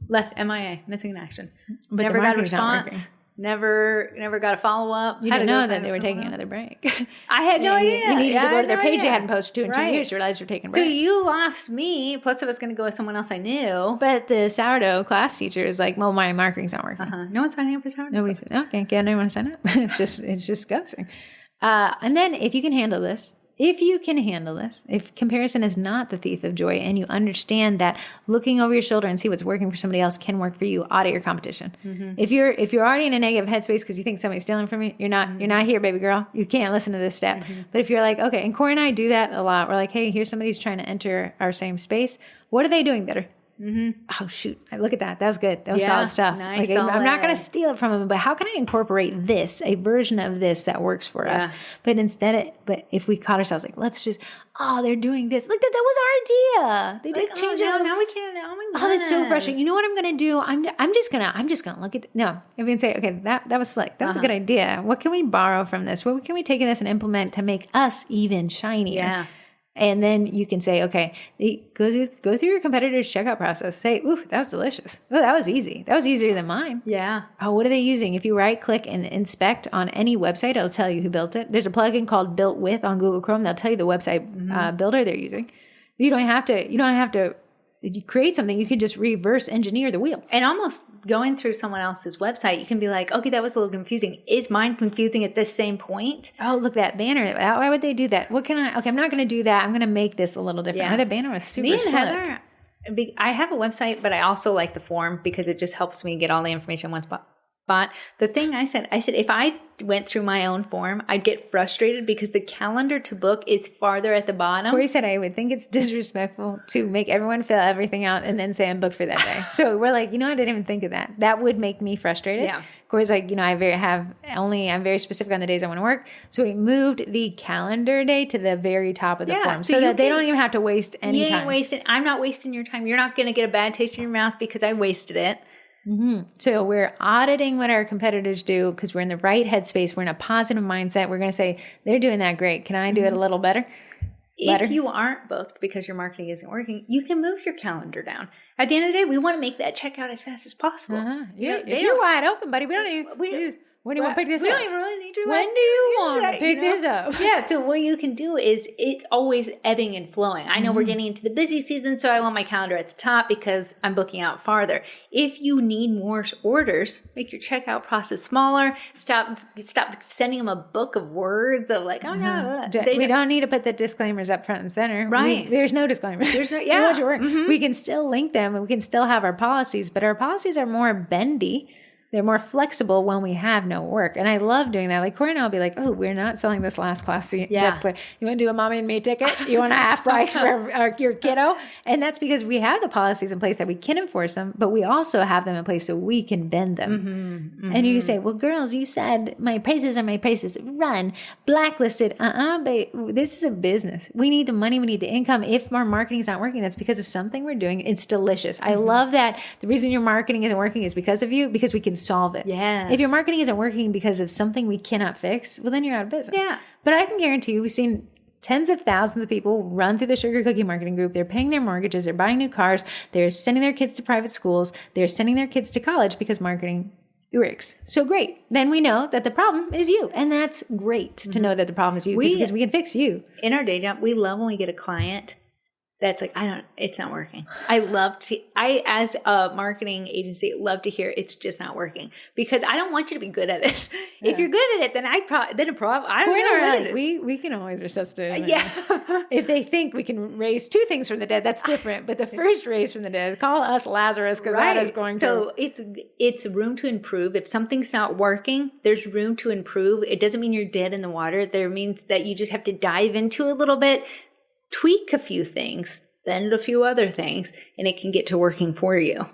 Speaker 2: Left MIA, missing in action. But never got a response. Never got a follow-up.
Speaker 1: You didn't know that they were taking another break.
Speaker 2: I had no idea.
Speaker 1: You needed to go to their page they hadn't posted to in 2 years. You realized you're taking a break.
Speaker 2: So you lost me. Plus, I was going to go with someone else I knew.
Speaker 1: But the sourdough class teacher is like, well, my marketing's not working.
Speaker 2: No one's signing up for sourdough.
Speaker 1: Nobody said, no, can't get anyone to sign up. It's just ghosting. And then if you can handle this, if comparison is not the thief of joy and you understand that looking over your shoulder and see what's working for somebody else can work for you, audit your competition. If you're already in a negative headspace because you think somebody's stealing from you, you're not here, baby girl. You can't listen to this step. But if you're like, okay, and Corey and I do that a lot. We're like, hey, here's somebody who's trying to enter our same space. What are they doing better? Oh, shoot. Look at that. That was good. That was solid stuff.
Speaker 2: Nice,
Speaker 1: I'm not going to steal it from them, but how can I incorporate this, a version of this that works for us? But but if we caught ourselves like, let's just, they're doing this. Like that was our idea. They did change it.
Speaker 2: Now we can't.
Speaker 1: That's so frustrating. You know what I'm going to do? I'm just going to look at, I'm going to say, okay, that was slick. That was a good idea. What can we borrow from this? What can we take in this and implement to make us even shinier? Yeah. And then you can say, okay, go through your competitor's checkout process. Say, ooh, that was delicious. Oh, that was easy. That was easier than mine. Yeah. Oh, what are they using? If you right click and inspect on any website, it'll tell you who built it. There's a plugin called Built With on Google Chrome. They'll tell you the website builder they're using. You don't have to create something. You can just reverse engineer the wheel.
Speaker 2: And almost going through someone else's website, you can be like, okay, that was a little confusing. Is mine confusing at this same point?
Speaker 1: Oh, look, that banner. Why would they do that? Okay, I'm not going to do that. I'm going to make this a little different. Yeah. Oh, that banner was super slick.
Speaker 2: Heather, I have a website, but I also like the form because it just helps me get all the information in one spot. bought. The thing I said, if I went through my own form, I'd get frustrated because the calendar to book is farther at the bottom.
Speaker 1: Corey said, I would think it's disrespectful to make everyone fill everything out and then say I'm booked for that day. So we're like, I didn't even think of that. That would make me frustrated.
Speaker 2: Yeah.
Speaker 1: Corey's like, I'm very specific on the days I want to work. So we moved the calendar day to the very top of the form so that they don't even have to waste any time.
Speaker 2: I'm not wasting your time. You're not going to get a bad taste in your mouth because I wasted it.
Speaker 1: Mm-hmm. So we're auditing what our competitors do because we're in the right headspace. We're in a positive mindset. We're going to say, they're doing that great. Can I do it a little better?
Speaker 2: If you aren't booked because your marketing isn't working, you can move your calendar down. At the end of the day, we want to make that checkout as fast as possible.
Speaker 1: Uh-huh. You're wide open, buddy. We don't even... When do you want to pick this up?
Speaker 2: We don't even really need your
Speaker 1: When do you want to pick this up?
Speaker 2: Yeah, so what you can do is it's always ebbing and flowing. I know we're getting into the busy season, so I want my calendar at the top because I'm booking out farther. If you need more orders, make your checkout process smaller. Stop sending them a book of words of like, oh, no.
Speaker 1: We don't need to put the disclaimers up front and center.
Speaker 2: Right.
Speaker 1: There's no disclaimers.
Speaker 2: There's no,
Speaker 1: We want your work. We can still link them and we can still have our policies, but our policies are more bendy. They're more flexible when we have no work. And I love doing that. Like Corey and I will be like, oh, we're not selling this last class seat. Yeah. That's clear. You want to do a mommy and me ticket? You want a half price for your kiddo? And that's because we have the policies in place that we can enforce them, but we also have them in place so we can bend them. And you can say, well, girls, you said my prices are my prices. Run. Blacklisted. But this is a business. We need the money. We need the income. If our marketing is not working, that's because of something we're doing. It's delicious. I love that. The reason your marketing isn't working is because of you, because we can solve it.
Speaker 2: Yeah.
Speaker 1: If your marketing isn't working because of something we cannot fix, well, then you're out of business.
Speaker 2: Yeah.
Speaker 1: But I can guarantee you, we've seen tens of thousands of people run through the Sugar Cookie Marketing Group. They're paying their mortgages. They're buying new cars. They're sending their kids to private schools. They're sending their kids to college because marketing works. So great. Then we know that the problem is you. And that's great to know that the problem is you because we can fix you.
Speaker 2: In our day job, we love when we get a client that's like, it's not working. I, as a marketing agency, love to hear it's just not working because I don't want you to be good at it. Yeah. If you're good at it, then I don't know.
Speaker 1: We can always resuscitate.
Speaker 2: Yeah.
Speaker 1: If they think we can raise two things from the dead, that's different. But the first raise from the dead, call us Lazarus because that is going to.
Speaker 2: So it's room to improve. If something's not working, there's room to improve. It doesn't mean you're dead in the water. There means that you just have to dive into a little bit, tweak a few things, bend a few other things, and it can get to working for you.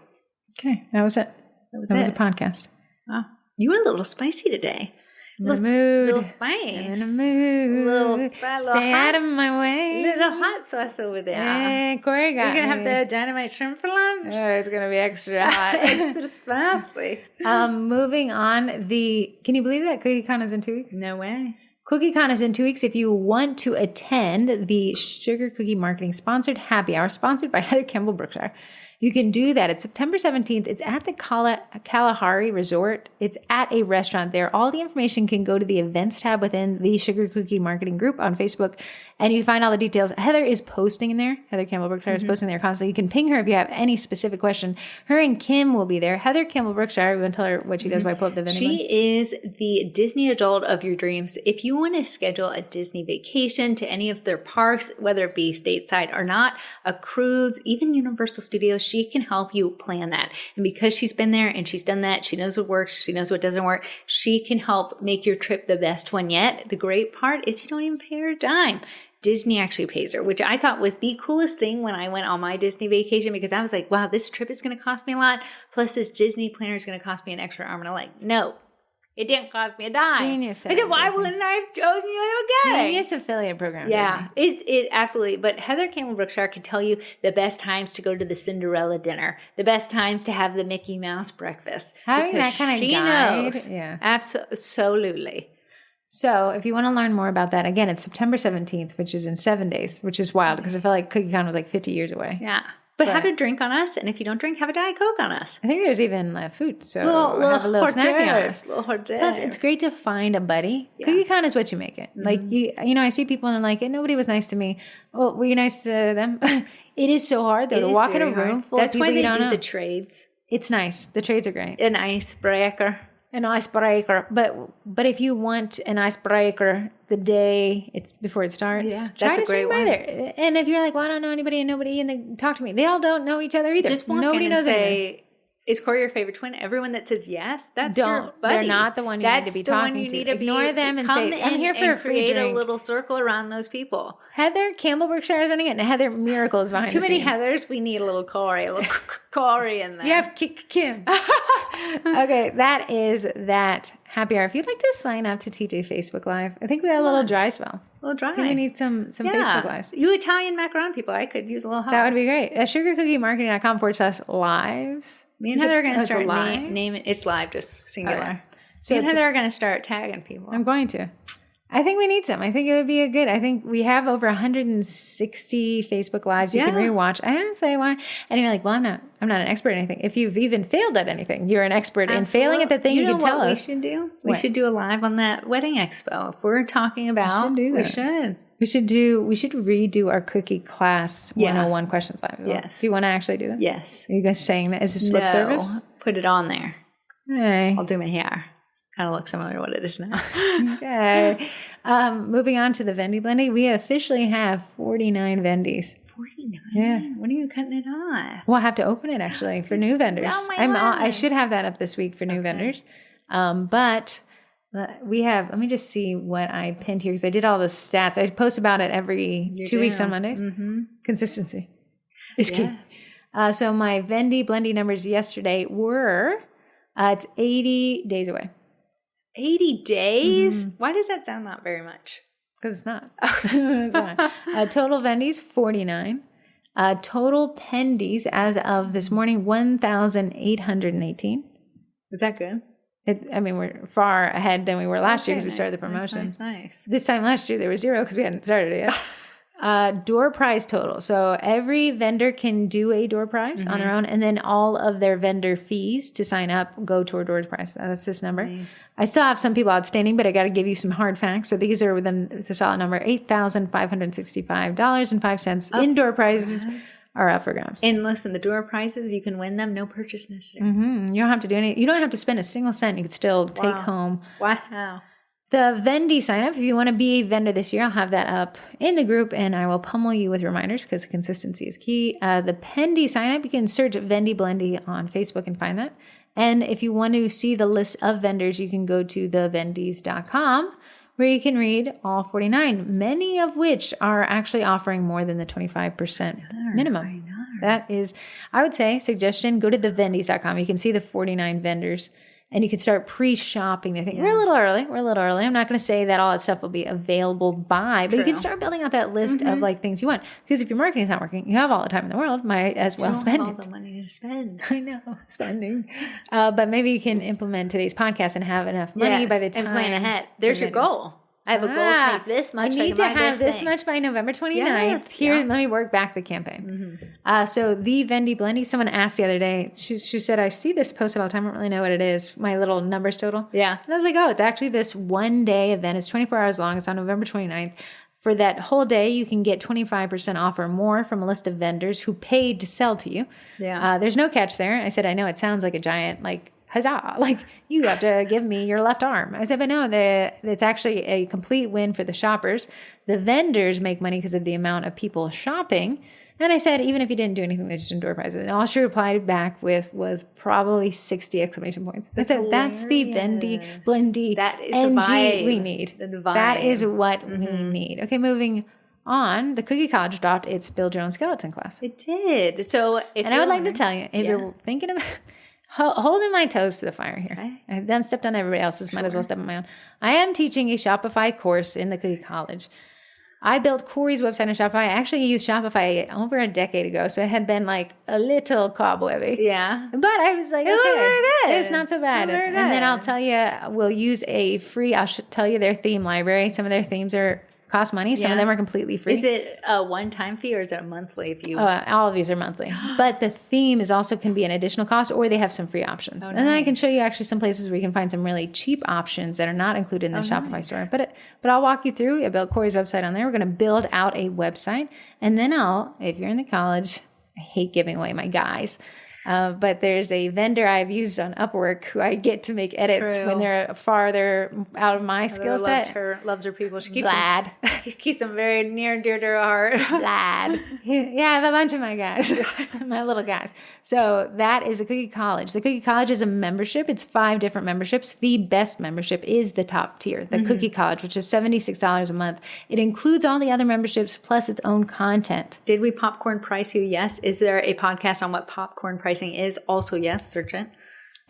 Speaker 1: Okay, that was it. That was a podcast.
Speaker 2: Wow. You were a little spicy today.
Speaker 1: I'm in a mood.
Speaker 2: Little spice.
Speaker 1: I'm in a mood. Stay out of my way.
Speaker 2: Little hot sauce over there.
Speaker 1: Hey, Corey got
Speaker 2: You're going to have the dynamite shrimp for lunch?
Speaker 1: Oh, it's going to be extra hot.
Speaker 2: Extra spicy.
Speaker 1: Moving on. Can you believe that CookieCon is in 2 weeks?
Speaker 2: No way.
Speaker 1: CookieCon is in 2 weeks. If you want to attend the Sugar Cookie Marketing Sponsored Happy Hour, sponsored by Heather Campbell Brookshire, you can do that. It's September 17th. It's at the Kalahari Resort. It's at a restaurant there. All the information can go to the events tab within the Sugar Cookie Marketing Group on Facebook, and you can find all the details. Heather is posting in there. Heather Campbell Brookshire is posting there constantly. You can ping her if you have any specific question. Her and Kim will be there. Heather Campbell Brookshire, we want to tell her what she does while I pull up the vending
Speaker 2: She is the Disney adult of your dreams. If you want to schedule a Disney vacation to any of their parks, whether it be stateside or not, a cruise, even Universal Studios, she can help you plan that. And because she's been there and she's done that, she knows what works, she knows what doesn't work, she can help make your trip the best one yet. The great part is you don't even pay her a dime. Disney actually pays her, which I thought was the coolest thing when I went on my Disney vacation because I was like, wow, this trip is going to cost me a lot. Plus this Disney planner is going to cost me an extra arm. And I'm like, no, it didn't cost me a dime.
Speaker 1: Genius.
Speaker 2: I said, why wouldn't I have chosen you to get it?
Speaker 1: Genius affiliate program.
Speaker 2: Yeah, it absolutely. But Heather Campbell Brookshire can tell you the best times to go to the Cinderella dinner, the best times to have the Mickey Mouse breakfast.
Speaker 1: Having that kind of guide. Knows. Yeah.
Speaker 2: Absolutely.
Speaker 1: So if you want to learn more about that, again, it's September 17th, which is in 7 days, which is wild because I felt like CookieCon was like 50 years away.
Speaker 2: Yeah. But have a drink on us, and if you don't drink, have a Diet Coke on us.
Speaker 1: I think there's even food, so
Speaker 2: have a little snack on us.
Speaker 1: Plus, it's great to find a buddy. Yeah. CookieCon is what you make it. Like I see people and I'm like, nobody was nice to me. Well, were you nice to them? It is so hard though to walk in a room full of people you don't know. That's why they do
Speaker 2: the trades.
Speaker 1: It's nice. The trades are great.
Speaker 2: An icebreaker.
Speaker 1: An icebreaker, but if you want an icebreaker the day it's before it starts,
Speaker 2: that's a great one.
Speaker 1: There. And if you're like, well, I don't know anybody and nobody, and they talk to me, they all don't know each other either.
Speaker 2: Just walk nobody in and knows say, is Corey your favorite twin? Everyone that says yes, that's your buddy.
Speaker 1: They're not the one you need to be talking to. Ignore them and say, I'm here for a free drink.
Speaker 2: Create a little circle around those people.
Speaker 1: Heather Campbell Berkshire is running it, and Heather Miracle is behind
Speaker 2: Too
Speaker 1: the scenes.
Speaker 2: many Heathers. We need a little Corey, a little Corey in there.
Speaker 1: You have Kim. Okay, that is that happy hour. If you'd like to sign up to TJ Facebook Live, I think we got a little dry spell.
Speaker 2: A little dry.
Speaker 1: I think we need some Facebook Lives.
Speaker 2: You Italian macaron people, I could use a little help.
Speaker 1: That would be great. sugarcookiemarketing.com/lives.
Speaker 2: Me and Heather are going to start name it. It's live, just singular.
Speaker 1: Okay.
Speaker 2: So me and Heather are going to start tagging people.
Speaker 1: I'm going to. I think we need some. I think it would be I think we have over 160 Facebook Lives you can rewatch. I didn't say why. And you're like, well, I'm not an expert at anything. If you've even failed at anything, you're an expert in failing at the thing you can tell us.
Speaker 2: We should do? We should do a live on that wedding expo. If we're talking about, we should.
Speaker 1: We should redo our cookie class 101 questions live.
Speaker 2: Yes.
Speaker 1: Do you want to actually do that?
Speaker 2: Yes.
Speaker 1: Are you guys saying that? Is this lip service?
Speaker 2: Put it on there.
Speaker 1: Okay.
Speaker 2: I'll do my hair. Kind of looks similar to what it is now.
Speaker 1: Okay. Moving on to the Vendy Blendy. We officially have 49 Vendies.
Speaker 2: 49?
Speaker 1: Yeah.
Speaker 2: When are you cutting it off?
Speaker 1: We'll have to open it actually for new vendors. I should have that up this week for new vendors. But we have, let me just see what I pinned here because I did all the stats. I post about it every 2 weeks on Mondays. Mm-hmm. Consistency is key. So my Vendy Blendy numbers yesterday were, it's 80 days away.
Speaker 2: 80 days? Mm-hmm. Why does that sound not very much?
Speaker 1: Because it's not. Total Vendies, 49. Total Pendies as of this morning, 1,818.
Speaker 2: Is that good?
Speaker 1: We're far ahead than we were last year because we started the promotion.
Speaker 2: Nice.
Speaker 1: This time last year, there was 0 because we hadn't started it yet. Door prize total. So every vendor can do a door prize on their own, and then all of their vendor fees to sign up go toward door prize. That's this number. Nice. I still have some people outstanding, but I got to give you some hard facts. So these are within the solid number, $8,565.05 in door prizes are up for grabs.
Speaker 2: And listen, the door prizes, you can win them, no purchase necessary.
Speaker 1: Mm-hmm. You don't have to do anything. You don't have to spend a single cent. You could still take home.
Speaker 2: Wow.
Speaker 1: The Vendy sign up, if you want to be a vendor this year, I'll have that up in the group and I will pummel you with reminders because consistency is key. The Pendy sign up, you can search Vendy Blendy on Facebook and find that. And if you want to see the list of vendors, you can go to thevendys.com where you can read all 49, many of which are actually offering more than the 25% minimum. That is, I would say, suggestion, go to thevendys.com. You can see the 49 vendors. And you can start pre-shopping the thing. Yeah. We're a little early. I'm not going to say that all that stuff will be available but you can start building out that list of like things you want. Because if your marketing's not working, you have all the time in the world. Might as well spend it.
Speaker 2: All the money to spend.
Speaker 1: I know, spending. But maybe you can implement today's podcast and have enough money by the time.
Speaker 2: And plan ahead. There's your goal. I have a goal to make this much.
Speaker 1: I need to have this much by November 29th. Yes, let me work back the campaign. Mm-hmm. So the Vendy Blendy, someone asked the other day, she said, I see this posted all the time. I don't really know what it is. My little numbers total.
Speaker 2: Yeah.
Speaker 1: And I was like, it's actually this one day event. It's 24 hours long. It's on November 29th. For that whole day, you can get 25% off or more from a list of vendors who paid to sell to you.
Speaker 2: Yeah.
Speaker 1: There's no catch there. I said, I know it sounds like a giant, huzzah, you have to give me your left arm. I said, but no, it's actually a complete win for the shoppers. The vendors make money because of the amount of people shopping. And I said, even if you didn't do anything, they just door prizes. And all she replied back with was probably 60 exclamation points. I said, that's the Vendy Blendy.
Speaker 2: That is
Speaker 1: NG
Speaker 2: the vibe
Speaker 1: we need.
Speaker 2: The vibe.
Speaker 1: That is what we need. Okay, moving on. The Cookie College dropped its Build Your Own Skeleton class.
Speaker 2: It did. So,
Speaker 1: I would like to tell you, if you're thinking about holding my toes to the fire here. Okay. I've then stepped on everybody else's, might as well step on my own. I am teaching a Shopify course in the Cookie College. I built Corey's website on Shopify. I actually used Shopify over a decade ago, so it had been a little cobwebby.
Speaker 2: Yeah.
Speaker 1: But I was like,
Speaker 2: it was very good.
Speaker 1: It's not so bad. And then I'll tell you, we'll use a free, I'll tell you their theme library. Some of their themes cost money. Some of them are completely free.
Speaker 2: Is it a one-time fee or is it a monthly?
Speaker 1: All of these are monthly. But the theme can be an additional cost, or they have some free options. And then I can show you actually some places where you can find some really cheap options that are not included in the Shopify store. But I'll walk you through. I built Corey's website on there. We're going to build out a website. And then if you're in the college, I hate giving away my guys. But there's a vendor I've used on Upwork who I get to make edits when they're farther out of my skill set.
Speaker 2: Loves her people. She
Speaker 1: keeps
Speaker 2: them very near and dear to her heart.
Speaker 1: Vlad. Yeah, I have a bunch of my guys, my little guys. So that is a Cookie College. The Cookie College is a membership. It's 5 different memberships. The best membership is the top tier, the Cookie College, which is $76 a month. It includes all the other memberships plus its own content.
Speaker 2: Did we popcorn price you? Yes. Is there a podcast on what popcorn pricing is? Also, yes. Search it.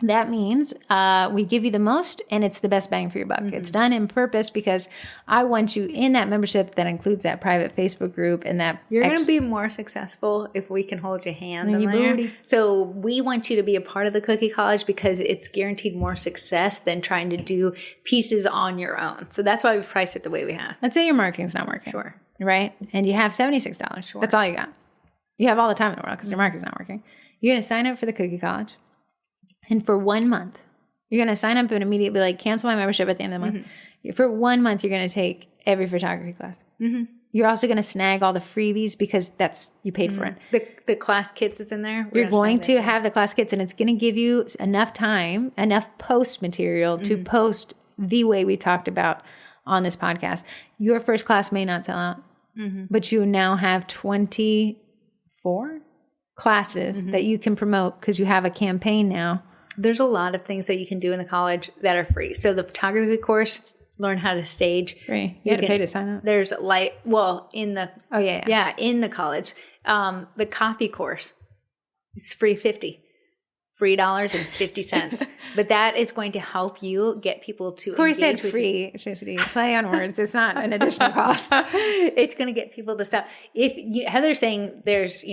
Speaker 1: That means we give you the most and it's the best bang for your buck. It's done in purpose because I want you in that membership that includes that private Facebook group and that
Speaker 2: you're going to be more successful if we can hold your hand in there. So we want you to be a part of the Cookie College because it's guaranteed more success than trying to do pieces on your own. So that's why we've priced it the way we have.
Speaker 1: Let's say your marketing's not working.
Speaker 2: Sure.
Speaker 1: Right? And you have $76. Sure. That's all you got. You have all the time in the world because your marketing's not working. You're going to sign up for the Cookie College. And for 1 month, you're going to sign up and immediately cancel my membership at the end of the month. For 1 month, you're going to take every photography class. You're also going to snag all the freebies because you paid for it.
Speaker 2: The class kits is in there.
Speaker 1: You're going to have the class kits and it's going to give you enough time, enough post material to post the way we talked about on this podcast. Your first class may not sell out, but you now have 24 classes that you can promote because you have a campaign now.
Speaker 2: There's a lot of things that you can do in the college that are free. So the photography course, learn how to stage.
Speaker 1: Free. You have to pay to sign up.
Speaker 2: There's in the in the college, the copy course is free $50. Free $50. But that is going to help you get people to
Speaker 1: Corey said free $50. Play on words. It's not an additional cost.
Speaker 2: It's going to get people to stop. Heather's saying there's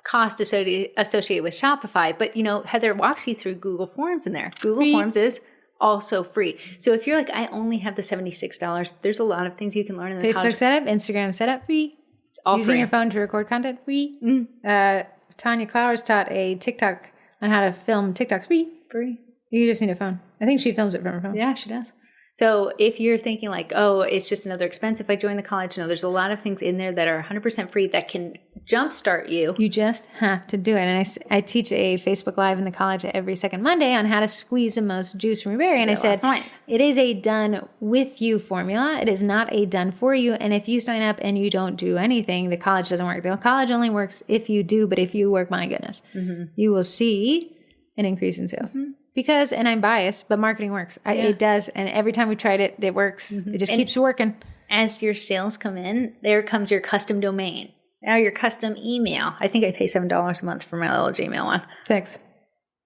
Speaker 2: cost associated with Shopify, but Heather walks you through Google Forms in there. Google Forms is also free. So if you're like, I only have the $76, there's a lot of things you can learn in the college.
Speaker 1: Facebook setup, Instagram setup, free.
Speaker 2: All
Speaker 1: Using
Speaker 2: free.
Speaker 1: your phone to record content, free. Tanya Clowers taught a TikTok on how to film TikToks, free. You just need a phone. I think she films it from her phone.
Speaker 2: Yeah, she does. So if you're thinking it's just another expense if I join the college, no, there's a lot of things in there that are 100% free that can jumpstart you.
Speaker 1: You just have to do it. And I teach a Facebook Live in the college every second Monday on how to squeeze the most juice from your berry. And I said, it is a done with you formula. It is not a done for you. And if you sign up and you don't do anything, the college doesn't work. The college only works if you do, but if you work, my goodness, you will see an increase in sales. Because, and I'm biased, but marketing works. It does. And every time we tried it, it works. It just keeps working.
Speaker 2: As your sales come in, there comes your custom domain. Now your custom email. I think I pay $7 a month for my little Gmail one.
Speaker 1: 6.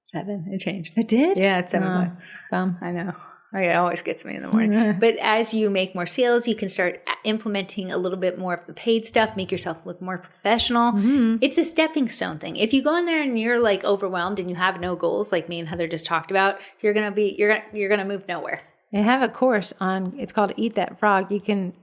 Speaker 2: 7. It changed.
Speaker 1: It did?
Speaker 2: Yeah, it's $7.
Speaker 1: Bum.
Speaker 2: I know. It always gets me in the morning. But as you make more sales, you can start implementing a little bit more of the paid stuff, make yourself look more professional. It's a stepping stone thing. If you go in there and you're overwhelmed and you have no goals, like me and Heather just talked about, you're gonna move nowhere.
Speaker 1: I have a course it's called Eat That Frog. You can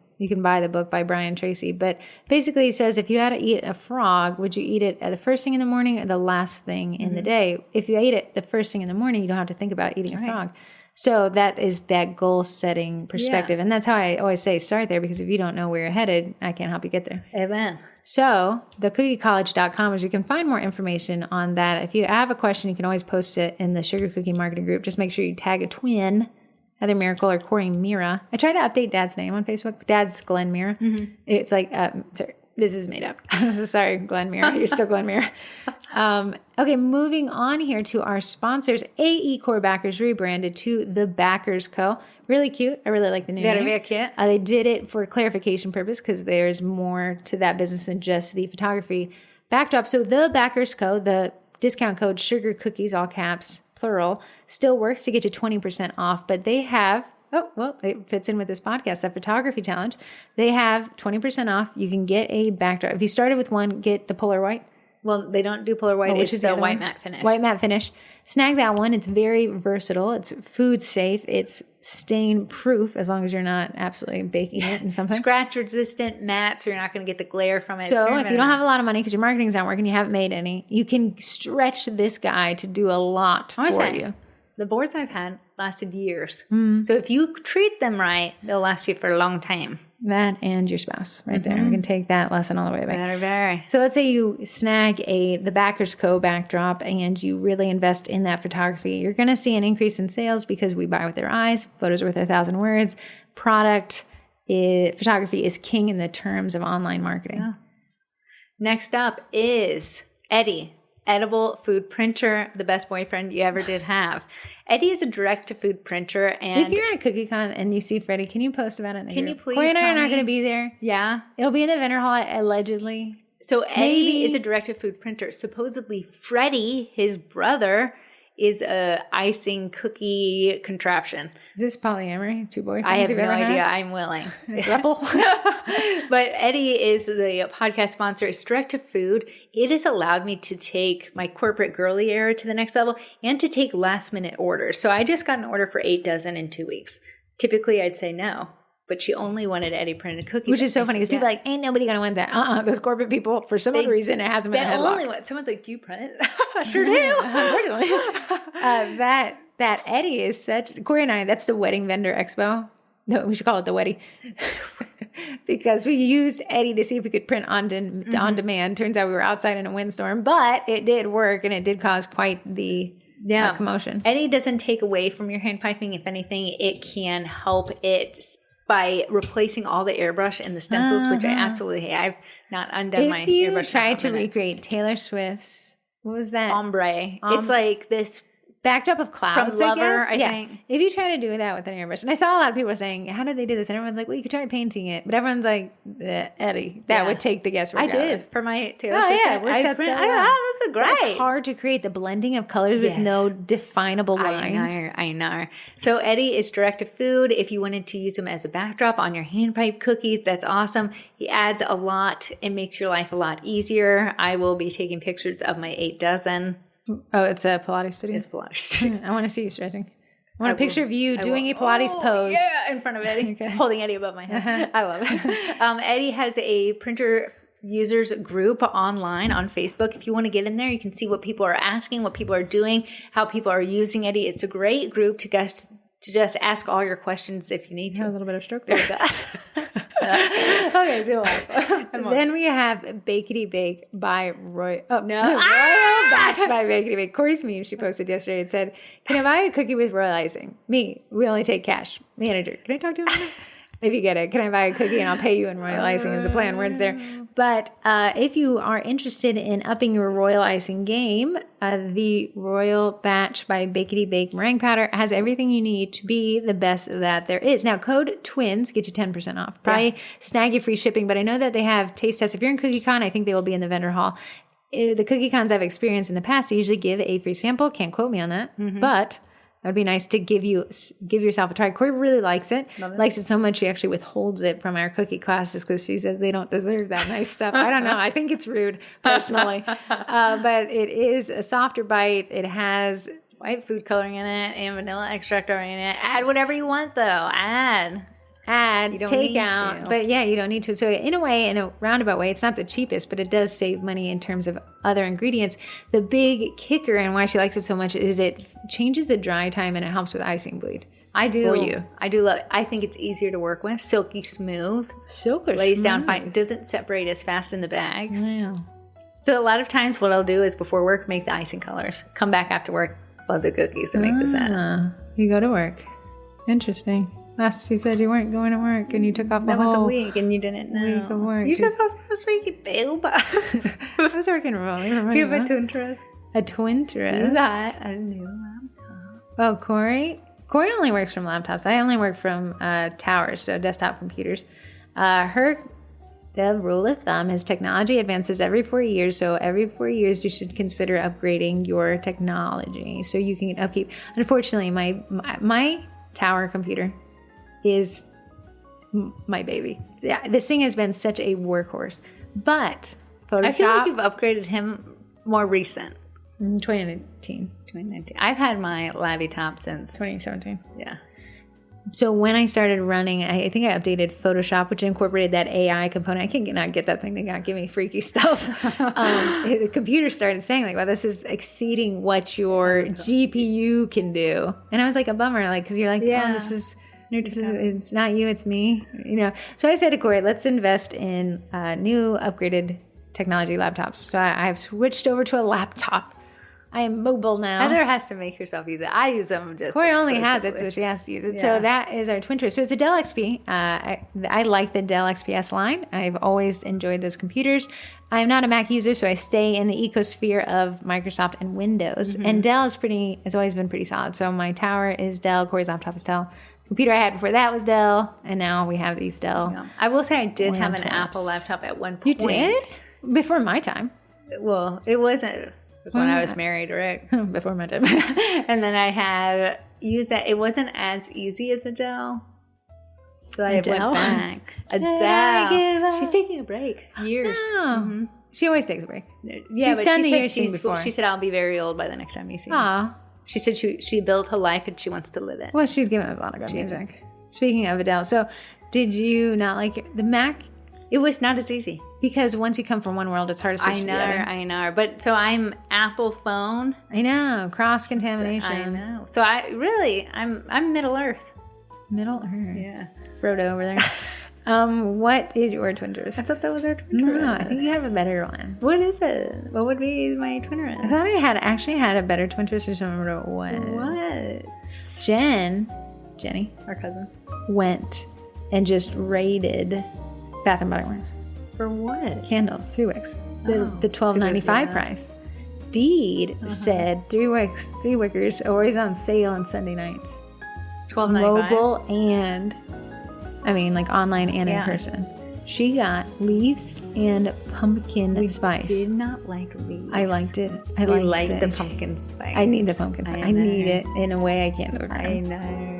Speaker 1: buy the book by Brian Tracy, but basically it says if you had to eat a frog, would you eat it at the first thing in the morning or the last thing in the day? If you ate it the first thing in the morning, you don't have to think about eating a frog. So that is that goal setting perspective. And that's how I always say start there, because if you don't know where you're headed, I can't help you get there.
Speaker 2: Amen.
Speaker 1: So thecookiecollege.com is you can find more information on that. If you have a question, you can always post it in the Sugar Cookie Marketing Group. Just make sure you tag a twin, Heather Miracle or Corey Mira. I try to update Dad's name on Facebook. Dad's Glenn Mira. It's sorry, this is made up. Sorry, Glenn Mira. You're still Glenn Mira. Okay, moving on here to our sponsors. AE Core Backers rebranded to The Backers Co. Really cute. I really like the new name.
Speaker 2: Very cute.
Speaker 1: They did it for clarification purpose because there's more to that business than just the photography backdrop. So The Backers Co., the discount code Sugar Cookies, all caps, plural, still works to get you 20% off, but they have it fits in with this podcast, that photography challenge. They have 20% off. You can get a backdrop. If you started with one, get the Polar White.
Speaker 2: Well, they don't do Polar White. It's the white matte finish.
Speaker 1: White matte finish. Snag that one. It's very versatile. It's food safe. It's stain proof as long as you're not absolutely baking it in something.
Speaker 2: Scratch resistant matte, so you're not going to get the glare from it.
Speaker 1: So if you don't have a lot of money because your marketing's not working, you haven't made any, you can stretch this guy to do a lot for you.
Speaker 2: The boards I've had lasted years. So if you treat them right, they'll last you for a long time.
Speaker 1: That and your spouse right there. We can take that lesson all the way back.
Speaker 2: Very.
Speaker 1: So let's say you snag the Backers Co. backdrop and you really invest in that photography. You're going to see an increase in sales because we buy with our eyes. Photos worth 1,000 words. Photography is king in the terms of online marketing.
Speaker 2: Yeah. Next up is Eddie, edible food printer, the best boyfriend you ever did have. Eddie is a direct-to-food printer. And
Speaker 1: if you're at CookieCon and you see Freddie, can you post about it in the
Speaker 2: Can
Speaker 1: group?
Speaker 2: you please
Speaker 1: Corey and I
Speaker 2: tell
Speaker 1: are not
Speaker 2: me?
Speaker 1: going to be there.
Speaker 2: Yeah.
Speaker 1: It'll be in the vendor hall, allegedly.
Speaker 2: So Eddie is a direct-to-food printer. Supposedly Freddie, his brother, is a icing cookie contraption.
Speaker 1: Is this polyamory? 2 boyfriends?
Speaker 2: I have
Speaker 1: you've
Speaker 2: no
Speaker 1: ever had?
Speaker 2: idea. I'm willing.
Speaker 1: Throuple?
Speaker 2: But Eddie is the podcast sponsor. It's direct to food. It has allowed me to take my corporate girly era to the next level and to take last minute orders. So I just got an order for 8 dozen in 2 weeks. Typically I'd say no, but she only wanted Eddie printed cookies.
Speaker 1: Which is so funny because people are like, ain't nobody going to want that. Those corporate people, for some other reason, it hasn't been a headlock.
Speaker 2: Someone's like, do you print? I sure do.
Speaker 1: Unfortunately. That Eddie is such, Corey and I, that's the Wedding Vendor Expo. No, we should call it the Wedding. Because we used Eddie to see if we could print on demand. Turns out we were outside in a windstorm, but it did work and it did cause quite the commotion.
Speaker 2: Eddie doesn't take away from your hand piping. If anything, it can help it by replacing all the airbrush and the stencils, which I absolutely hate. I've not undone my airbrush.
Speaker 1: If you tried to recreate Taylor Swift's, what was that?
Speaker 2: Ombre. It's like this
Speaker 1: backdrop of clouds,
Speaker 2: from Lover, I think.
Speaker 1: If you try to do that with an airbrush, and I saw a lot of people saying, how did they do this? And everyone's like, well, you could try painting it. But everyone's like, Eddie, that would take the guesswork out.
Speaker 2: I did for my Taylor
Speaker 1: Swift.
Speaker 2: It
Speaker 1: works out so well.
Speaker 2: That's great.
Speaker 1: It's hard to create the blending of colors with no definable lines.
Speaker 2: I know. So Eddie is direct to food. If you wanted to use him as a backdrop on your handpipe cookies, that's awesome. He adds a lot. It makes your life a lot easier. I will be taking pictures of my 8 dozen.
Speaker 1: Oh, it's a Pilates studio?
Speaker 2: It's a Pilates studio.
Speaker 1: I want to see you stretching. I want a picture of you doing a Pilates pose.
Speaker 2: Yeah, in front of Eddie. Holding Eddie above my head. I love it. Eddie has a printer users group online on Facebook. If you want to get in there, you can see what people are asking, what people are doing, how people are using Eddie. It's a great group to just ask all your questions if you need to.
Speaker 1: A little bit of stroke there. Okay, do life. Then we have Bakety Bake by Royal. Oh no, Royal Batch by Bakety Bake. Corey's meme she posted yesterday. It said, "Can I buy a cookie with royal icing? Me, we only take cash. Manager, can I talk to him? If you get it, can I buy a cookie and I'll pay you in royal icing?" As a play on words there. But if you are interested in upping your royal icing game, the Royal Batch by Bakety Bake meringue powder has everything you need to be the best that there is. Now, code TWINS gets you 10% off. Probably snag you free shipping, but I know that they have taste tests. If you're in CookieCon, I think they will be in the vendor hall. The CookieCons I've experienced in the past, they usually give a free sample. Can't quote me on that, but that would be nice to give yourself a try. Corey really likes it. Likes it so much she actually withholds it from our cookie classes because she says they don't deserve that nice stuff. I don't know. I think it's rude personally. But it is a softer bite. It has
Speaker 2: white food coloring in it and vanilla extract in it. Add whatever you want though.
Speaker 1: Take out. But yeah, you don't need to. So in a way, in a roundabout way, it's not the cheapest, but it does save money in terms of other ingredients. The big kicker and why she likes it so much is it changes the dry time and it helps with icing bleed.
Speaker 2: I do love it. I think it's easier to work with. Silky smooth. Lays down fine. Doesn't separate as fast in the bags.
Speaker 1: Yeah.
Speaker 2: So a lot of times what I'll do is before work, make the icing colors. Come back after work, flood the cookies and make the set.
Speaker 1: You go to work. Interesting. Last you said you weren't going to work and you took off the
Speaker 2: whole... That was a week and you didn't know.
Speaker 1: Week of work.
Speaker 2: You took off this week, you boob.
Speaker 1: I was working remotely.
Speaker 2: Do you have a Twinterest?
Speaker 1: A Twinterest?
Speaker 2: You got a new laptop.
Speaker 1: Oh, Corey? Corey only works from laptops. I only work from towers, so desktop computers. The rule of thumb is technology advances every 4 years. So every 4 years, you should consider upgrading your technology so you can upkeep. Unfortunately, my tower computer is my baby. Yeah, this thing has been such a workhorse. But Photoshop...
Speaker 2: I feel like you've upgraded him more recent.
Speaker 1: 2019.
Speaker 2: I've had my Labby top since
Speaker 1: 2017.
Speaker 2: Yeah.
Speaker 1: So when I started running, I think I updated Photoshop, which incorporated that AI component. I cannot get that thing to not give me freaky stuff. The computer started saying like, "Wow, this is exceeding what your GPU can do," and I was like, a bummer, like because you're like, "Oh, this is It's not you, it's me. So I said to Corey, let's invest in new upgraded technology laptops. So I've switched over to a laptop. I am mobile now.
Speaker 2: Heather has to make herself use it. I use them just
Speaker 1: Corey only has it, so she has to use it. Yeah. So that is our twin twist. So it's a Dell XP. I like the Dell XPS line. I've always enjoyed those computers. I'm not a Mac user, so I stay in the ecosphere of Microsoft and Windows. Mm-hmm. And Dell has always been pretty solid. So my tower is Dell. Corey's laptop is Dell. Computer I had before that was Dell, and now we have these Dell.
Speaker 2: Yeah. I will say I did have an Apple laptop at one point.
Speaker 1: You did? Before my time.
Speaker 2: Well, it wasn't. When I was married, right?
Speaker 1: Before my time.
Speaker 2: And then I had used that. It wasn't as easy as a Dell. So I went back. A Dell. She's taking a break. Years.
Speaker 1: Oh. Mm-hmm. She always takes a break.
Speaker 2: Yeah, she's done the years before. She said, I'll be very old by the next time you see me. She said she built her life and she wants to live it.
Speaker 1: Well, she's given us a lot of good music. Speaking of Adele, so did you not like the Mac?
Speaker 2: It was not as easy.
Speaker 1: Because once you come from one world, it's hard to switch to the other.
Speaker 2: I know. But so I'm Apple phone.
Speaker 1: I know. Cross-contamination.
Speaker 2: I know. So I'm Middle Earth.
Speaker 1: Middle Earth.
Speaker 2: Yeah.
Speaker 1: Frodo over there. What is your twin twist?
Speaker 2: I thought that was our twin twist.
Speaker 1: No, I think you have a better one.
Speaker 2: What is it? What would be my twin twist?
Speaker 1: I thought I actually had a better twin twist. I just don't remember what it was.
Speaker 2: What?
Speaker 1: Jenny,
Speaker 2: our cousin,
Speaker 1: went and just raided Bath and Body Works.
Speaker 2: For what?
Speaker 1: Candles, 3 wicks. The $12.95 price. Deed said 3 wickers always on sale on Sunday nights.
Speaker 2: $12.95.
Speaker 1: Mobile and, like online and in person. She got leaves and pumpkin spice.
Speaker 2: We did not like leaves.
Speaker 1: I liked it. I liked
Speaker 2: the pumpkin spice.
Speaker 1: I need the pumpkin spice. I need it in a way I can't do it.
Speaker 2: I know.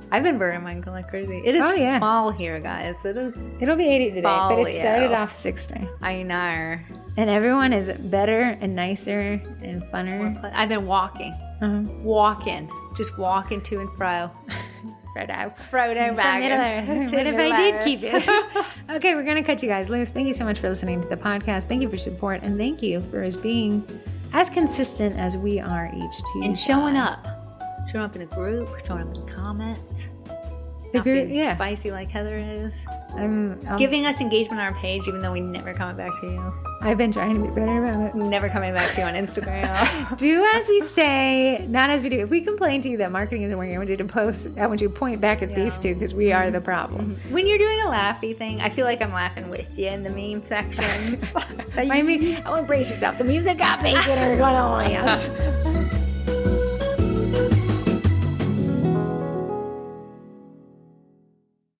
Speaker 2: I've been burning mine like crazy. It is fall here, guys.
Speaker 1: It'll be 80 today, but it started off 60.
Speaker 2: I know.
Speaker 1: And everyone is better and nicer and funner.
Speaker 2: I've been walking. Just walking to and fro. Frodo Baggins.
Speaker 1: What if I did keep it? Okay, we're going to cut you guys loose. Thank you so much for listening to the podcast. Thank you for support, and thank you for being as consistent as we are each Tuesday.
Speaker 2: And showing up. Showing up in the group, showing up in the comments.
Speaker 1: The group,
Speaker 2: spicy like Heather is. Giving us engagement on our page, even though we never comment back to you.
Speaker 1: I've been trying to be better about it.
Speaker 2: Never coming back to you on Instagram.
Speaker 1: Do as we say, not as we do. If we complain to you that marketing isn't working, I want you to post. I want you to point back at these two because we are the problem.
Speaker 2: Mm-hmm. When you're doing a laughy thing, I feel like I'm laughing with you in the meme sections.
Speaker 1: I mean, I want to brace yourself. The music got bacon or going on.